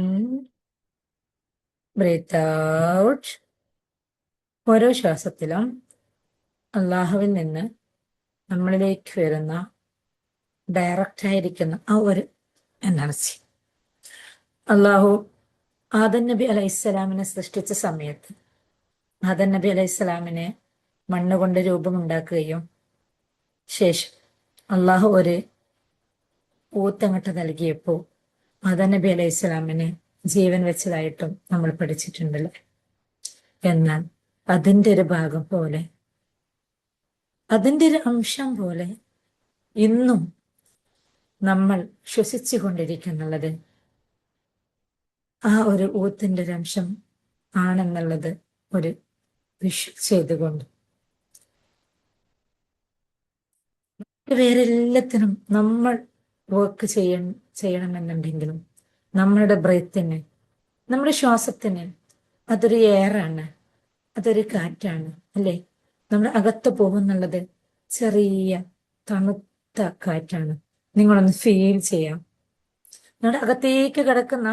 breathe out. ഓരോ ശ്വാസത്തിലും അള്ളാഹുവിൽ നിന്ന് നമ്മളിലേക്ക് വരുന്ന ഡയറക്റ്റ് ആയിരിക്കുന്ന ആ ഒരു എനർജി. അള്ളാഹു ആദം നബി അലൈഹിസ്സലാമിനെ സൃഷ്ടിച്ച സമയത്ത് ആദം നബി അലൈഹിസ്സലാമിനെ മണ്ണ് കൊണ്ട് രൂപമുണ്ടാക്കുകയും ശേഷം അള്ളാഹു ഒരു ഊത്തങ്ങട്ട് നൽകിയപ്പോൾ ആദം നബി അലൈഹിസ്സലാമിന് ജീവൻ വെച്ചതായിട്ടും നമ്മൾ പഠിച്ചിട്ടുണ്ടല്ലോ. എന്നാൽ അതിൻ്റെ ഒരു ഭാഗം പോലെ, അതിൻ്റെ ഒരു അംശം പോലെ ഇന്നും നമ്മൾ ശ്വസിച്ചു കൊണ്ടിരിക്കുന്നുള്ളത് ആ ഒരു ഊത്തിൻ്റെ ഒരു അംശം ആണെന്നുള്ളത് ഒരു ചെയ്തുകൊണ്ട് വേറെ എല്ലാത്തിനും നമ്മൾ വർക്ക് ചെയ്യണമെന്നുണ്ടെങ്കിലും നമ്മളുടെ ബ്രീത്തിന്, നമ്മുടെ ശ്വാസത്തിന് അതൊരു എയറാണ്, അതൊരു കാറ്റാണ് അല്ലേ? നമ്മുടെ അകത്ത് പോകുന്നുള്ളത് ചെറിയ തണുത്ത കാറ്റാണ്. നിങ്ങളൊന്ന് ഫീൽ ചെയ്യാം. നമ്മുടെ അകത്തേക്ക് കിടക്കുന്ന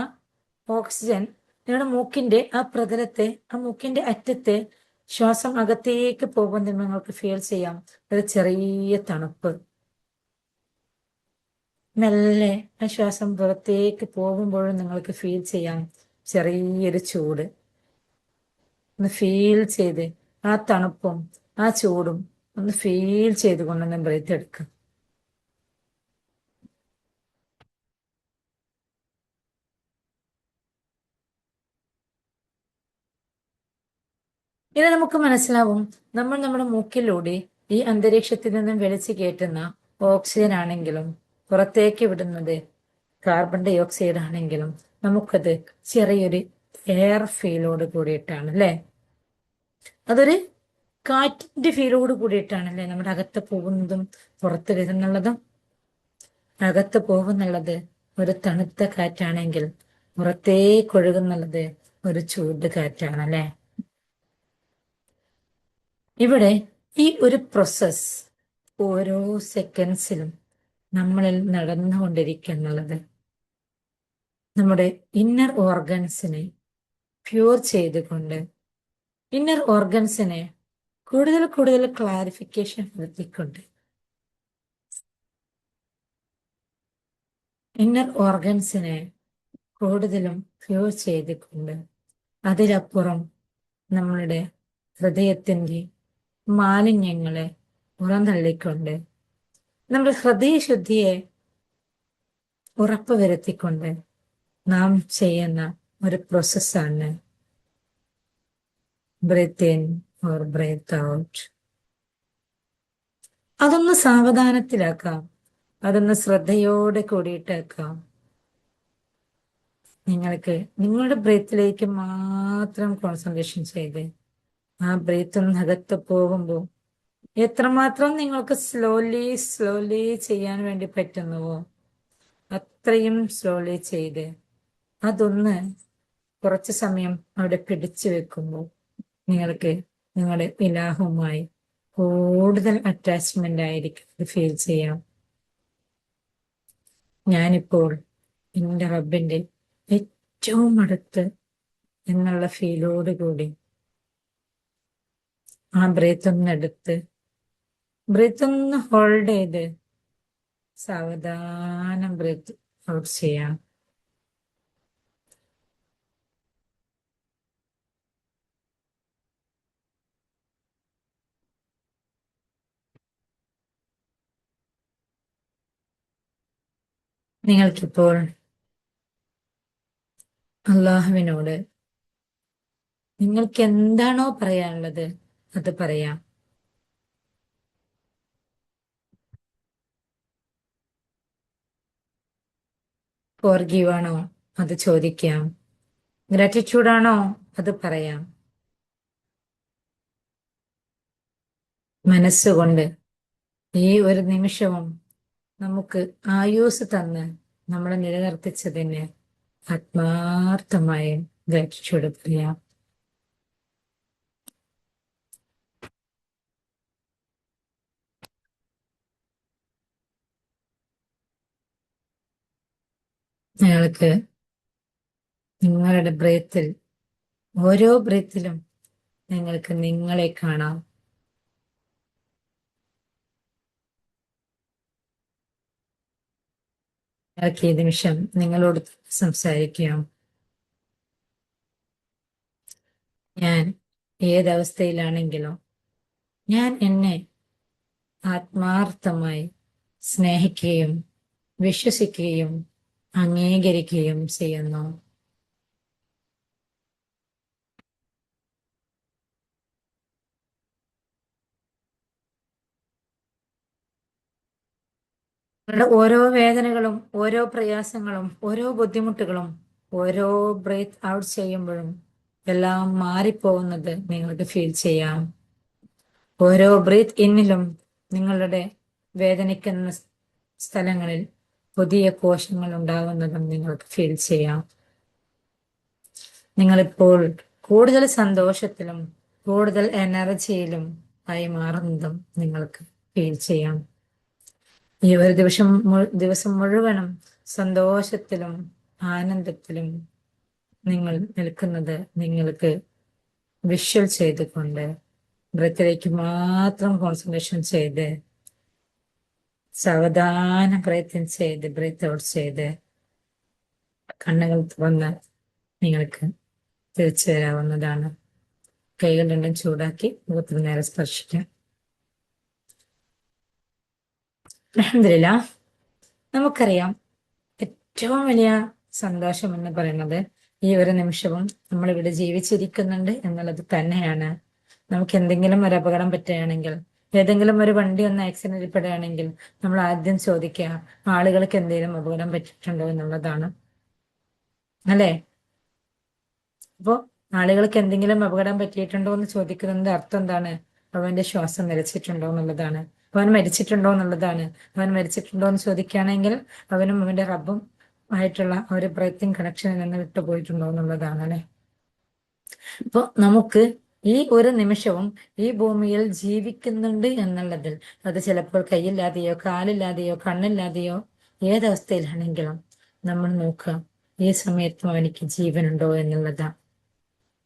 ഓക്സിജൻ നിങ്ങളുടെ മൂക്കിന്റെ ആ പ്രതലത്തെ, ആ മൂക്കിന്റെ അറ്റത്തെ ശ്വാസം അകത്തേക്ക് പോകുമ്പോൾ നിങ്ങൾക്ക് ഫീൽ ചെയ്യാം ഒരു ചെറിയ തണുപ്പ്. മെല്ലെ ആ ശ്വാസം പുറത്തേക്ക് പോകുമ്പോഴും നിങ്ങൾക്ക് ഫീൽ ചെയ്യാം ചെറിയൊരു ചൂട്. ഒന്ന് ഫീൽ ചെയ്ത് ആ തണുപ്പും ആ ചൂടും ഒന്ന് ഫീൽ ചെയ്തുകൊണ്ടൊന്ന് ബ്രീത്ത് എടുക്കുക. ഇനി നമുക്ക് മനസ്സിലാവും, നമ്മൾ നമ്മുടെ മൂക്കിലൂടെ ഈ അന്തരീക്ഷത്തിൽ നിന്നും വലിച്ചു കയറ്റുന്ന ഓക്സിജൻ ആണെങ്കിലും പുറത്തേക്ക് വിടുന്നത് കാർബൺ ഡൈ ഓക്സൈഡ് ആണെങ്കിലും നമുക്കത് ചെറിയൊരു എയർ ഫീലോട് കൂടിയിട്ടാണ് അല്ലേ, അതൊരു കാറ്റിന്റെ ഫീലോട് കൂടിയിട്ടാണ് അല്ലേ നമ്മുടെ അകത്ത് പോകുന്നതും പുറത്ത് വരുന്നുള്ളതും. അകത്ത് പോകുന്നുള്ളത് ഒരു തണുത്ത കാറ്റാണെങ്കിൽ പുറത്തേക്ക് ഒഴുകുന്നുള്ളത് ഒരു ചൂട് കാറ്റാണ് അല്ലേ. ഇവിടെ ഈ ഒരു പ്രോസസ് ഓരോ സെക്കൻഡ്സിലും നമ്മളിൽ നടന്നുകൊണ്ടിരിക്കുന്നുള്ളത് നമ്മുടെ ഇന്നർ ഓർഗൻസിനെ പ്യൂർ ചെയ്തുകൊണ്ട്, ഇന്നർ ഓർഗൻസിനെ കൂടുതൽ കൂടുതൽ ക്ലാരിഫിക്കേഷൻ വരുത്തിക്കൊണ്ട്, ഇന്നർ ഓർഗൻസിനെ കൂടുതലും പ്യൂർ ചെയ്തുകൊണ്ട്, അതിലപ്പുറം നമ്മളുടെ ഹൃദയത്തിന്റെ മാലിന്യങ്ങളെ പുറന്തള്ളിക്കൊണ്ട്, നമ്മുടെ ഹൃദയശുദ്ധിയെ ഉറപ്പുവരുത്തിക്കൊണ്ട് നാം ചെയ്യുന്ന ഒരു പ്രോസസ്സാണ് breathe in or breathe out. അതൊന്ന് സാവധാനത്തിലാക്കാം, അതൊന്ന് ശ്രദ്ധയോടെ കൂടിയിട്ടാക്കാം. നിങ്ങൾക്ക് നിങ്ങളുടെ ബ്രീത്തിലേക്ക് മാത്രം കോൺസെൻട്രേഷൻ ചെയ്ത് ആ ബ്രീത്ത് ഒന്ന് അകത്ത് പോകുമ്പോൾ എത്രമാത്രം നിങ്ങൾക്ക് സ്ലോലി സ്ലോലി ചെയ്യാൻ വേണ്ടി പറ്റുന്നുവോ അത്രയും സ്ലോലി ചെയ്ത് അതൊന്ന് കുറച്ച് സമയം അവിടെ പിടിച്ചു വെക്കുമ്പോൾ നിങ്ങൾക്ക് നിങ്ങളുടെ ഇലാഹുമായി കൂടുതൽ അറ്റാച്ച്മെന്റ് ആയിരിക്കും ഫീൽ ചെയ്യാം. ഞാനിപ്പോൾ എൻ്റെ റബ്ബിന്റെ ഏറ്റവും അടുത്ത് എന്നുള്ള ഫീലോട് കൂടി ആ ബ്രീത്ത് ഒന്ന് എടുത്ത് ബ്രീത്ത് ഒന്ന് ഹോൾഡ് ചെയ്ത് സാവധാനം ബ്രീത്ത് ഔട്ട് ചെയ്യാം. നിങ്ങൾക്കിപ്പോൾ അള്ളാഹുവിനോട് നിങ്ങൾക്ക് എന്താണോ പറയാനുള്ളത് അത് പറയാം. ഫോർഗീവ് ആണോ അത് ചോദിക്കാം, ഗ്രാറ്റിറ്റ്യൂഡ് ആണോ അത് പറയാം. മനസ്സുകൊണ്ട് ഈ ഒരു നിമിഷവും നമുക്ക് ആയുസ് തന്ന് നമ്മളെ നിലനിർത്തിച്ചതിന് ആത്മാർത്ഥമായും ഗ്രാറ്റിറ്റ്യൂഡ് പറയാം. നിങ്ങൾക്ക് നിങ്ങളുടെ ബ്രീത്തിൽ, ഓരോ ബ്രീത്തിലും നിങ്ങൾക്ക് നിങ്ങളെ കാണാം. നിങ്ങൾക്ക് ഈ നിമിഷം നിങ്ങളോട് സംസാരിക്കാം. ഞാൻ ഏതവസ്ഥയിലാണെങ്കിലും ഞാൻ എന്നെ ആത്മാർത്ഥമായി സ്നേഹിക്കുകയും വിശ്വസിക്കുകയും അംഗീകരിക്കുകയും ചെയ്യുന്നു. നിങ്ങളുടെ ഓരോ വേദനകളും ഓരോ പ്രയാസങ്ങളും ഓരോ ബുദ്ധിമുട്ടുകളും ഓരോ ബ്രീത്ത് ഔട്ട് ചെയ്യുമ്പോഴും എല്ലാം മാറിപ്പോകുന്നത് നിങ്ങൾക്ക് ഫീൽ ചെയ്യാം. ഓരോ ബ്രീത്ത് ഇന്നിലും നിങ്ങളുടെ വേദനിക്കുന്ന സ്ഥലങ്ങളിൽ പുതിയ കോശങ്ങൾ ഉണ്ടാകുന്നതും നിങ്ങൾക്ക് ഫീൽ ചെയ്യാം. നിങ്ങളിപ്പോൾ കൂടുതൽ സന്തോഷത്തിലും കൂടുതൽ എനർജിയിലും ആയി മാറുന്നതും നിങ്ങൾക്ക് ഫീൽ ചെയ്യാം. ഈ ഒരു ദിവസം മുഴുവനും സന്തോഷത്തിലും ആനന്ദത്തിലും നിങ്ങൾ നിൽക്കുന്നത് നിങ്ങൾക്ക് വിഷ്വൽ ചെയ്തുകൊണ്ട് ബ്രത്തിലേക്ക് മാത്രം കോൺസെൻട്രേഷൻ ചെയ്ത് സാവധാനം പ്രയത്നം ചെയ്ത് ബ്രീത്ത് ഔട്ട് ചെയ്ത് കണ്ണുകൾ തുറന്ന് നിങ്ങൾക്ക് തിരിച്ചു വരാവുന്നതാണ്. കൈകൾ രണ്ടും ചൂടാക്കി മുഖത്തിന് നേരെ സ്പർശിക്കാം. അൽഹംദുലില്ലാ. നമുക്കറിയാം ഏറ്റവും വലിയ സന്തോഷം എന്ന് പറയുന്നത് ഈ ഒരു നിമിഷവും നമ്മളിവിടെ ജീവിച്ചിരിക്കുന്നുണ്ട് എന്നുള്ളത് തന്നെയാണ്. നമുക്ക് എന്തെങ്കിലും ഒരു അപകടം പറ്റുകയാണെങ്കിൽ, ഏതെങ്കിലും ഒരു വണ്ടി ഒന്ന് ആക്സിഡന്റിൽ പെടുകയാണെങ്കിൽ നമ്മൾ ആദ്യം ചോദിക്കുക ആളുകൾക്ക് എന്തെങ്കിലും അപകടം പറ്റിയിട്ടുണ്ടോ എന്നുള്ളതാണ്, അല്ലേ? അപ്പോ ആളുകൾക്ക് എന്തെങ്കിലും അപകടം പറ്റിയിട്ടുണ്ടോ എന്ന് ചോദിക്കുന്നതിന്റെ അർത്ഥം എന്താണ്? അവന്റെ ശ്വാസം നിലച്ചിട്ടുണ്ടോ എന്നുള്ളതാണ്, അവൻ മരിച്ചിട്ടുണ്ടോ എന്നുള്ളതാണ്. അവൻ മരിച്ചിട്ടുണ്ടോ എന്ന് ചോദിക്കുകയാണെങ്കിൽ അവനും അവന്റെ റബ്ബും ആയിട്ടുള്ള ഒരു ബ്രീത്തിങ് കണക്ഷനിൽ നിന്ന് വിട്ടുപോയിട്ടുണ്ടോ എന്നുള്ളതാണ്, അല്ലെ? അപ്പൊ നമുക്ക് ഈ ഒരു നിമിഷവും ഈ ഭൂമിയിൽ ജീവിക്കുന്നുണ്ട് എന്നുള്ളതിൽ, അത് ചിലപ്പോൾ കൈയില്ലാതെയോ കാലില്ലാതെയോ കണ്ണില്ലാതെയോ ഏതവസ്ഥയിലാണെങ്കിലും നമ്മൾ നോക്കുക ഈ സമയത്തും അവനിക്ക് ജീവനുണ്ടോ എന്നുള്ളതാണ്.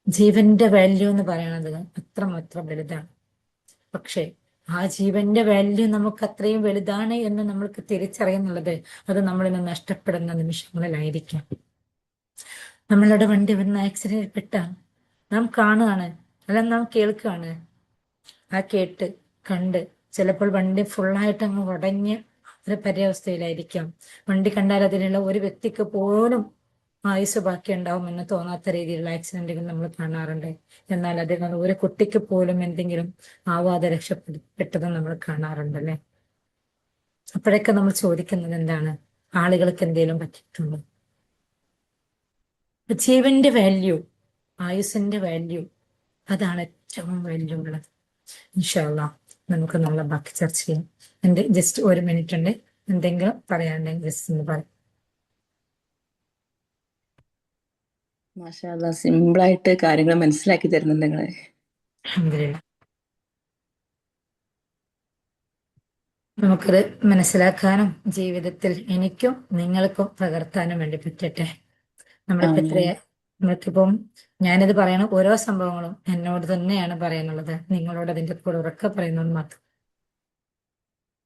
ജീവന്റെ വാല്യൂ എന്ന് പറയുന്നത് അത്രമാത്രം വലുതാണ്. പക്ഷെ ആ ജീവന്റെ വാല്യൂ നമുക്ക് അത്രയും വലുതാണ് എന്ന് നമ്മൾക്ക് തിരിച്ചറിയുന്നുള്ളത് അത് നമ്മളിൽ നിന്ന് നഷ്ടപ്പെടുന്ന നിമിഷങ്ങളിലായിരിക്കാം. നമ്മളുടെ വണ്ടി വരുന്ന ആക്സിഡന്റിൽ പെട്ടാൽ നാം കാണുകയാണ്, അല്ല നാം കേൾക്കുകയാണ്. ആ കേട്ട് കണ്ട് ചിലപ്പോൾ വണ്ടി ഫുള്ളായിട്ട് അങ്ങ് ഉടഞ്ഞ് ഒരു പര്യാവസ്ഥയിലായിരിക്കാം. വണ്ടി കണ്ടാൽ അതിലുള്ള ഒരു വ്യക്തിക്ക് പോലും ആയുസ് ബാക്കി ഉണ്ടാവുമെന്ന് തോന്നാത്ത രീതിയിലുള്ള ആക്സിഡന്റുകൾ നമ്മൾ കാണാറുണ്ട്. എന്നാൽ അതിൽ നിന്ന് ഒരു കുട്ടിക്ക് പോലും എന്തെങ്കിലും ആവാതെ രക്ഷപ്പെട്ടതും നമ്മൾ കാണാറുണ്ടല്ലേ. അപ്പോഴൊക്കെ നമ്മൾ ചോദിക്കുന്നത് എന്താണ്? ആളുകൾക്ക് എന്തെങ്കിലും പറ്റിയിട്ടുണ്ടോ? ജീവന്റെ വാല്യൂ, ആയുസിന്റെ വാല്യൂ, അതാണ് ഏറ്റവും വാല്യൂ ഉള്ളത്. ഇൻഷാ അല്ലാഹ് നമുക്ക് നമ്മളെ ബാക്കി ചർച്ച ചെയ്യാം. എന്റെ ജസ്റ്റ് ഒരു മിനിറ്റ് ഉണ്ട്, എന്തെങ്കിലും പറയാനുണ്ടെങ്കിൽ ജസ്റ്റ് ഒന്ന് പറയാം. മാഷാ അല്ലാ, സിമ്പിളായിട്ട് കാര്യങ്ങൾ മനസ്സിലാക്കി തരുന്നുണ്ട് നിങ്ങള്. അൽഹംദുലില്ലാ. നമുക്കത് മനസ്സിലാക്കാനും ജീവിതത്തിൽ എനിക്കും നിങ്ങൾക്കും പകർത്താനും വേണ്ടി പറ്റട്ടെ. നമ്മളിപ്പോ ആമീൻ. എത്രയാ, നമ്മൾക്കിപ്പം ഞാനിത് പറയണ ഓരോ സംഭവങ്ങളും എന്നോട് തന്നെയാണ് പറയാനുള്ളത്, നിങ്ങളോട് അതിന്റെ കൂടെ ഉറക്കെ പറയുന്നത് മാത്രം.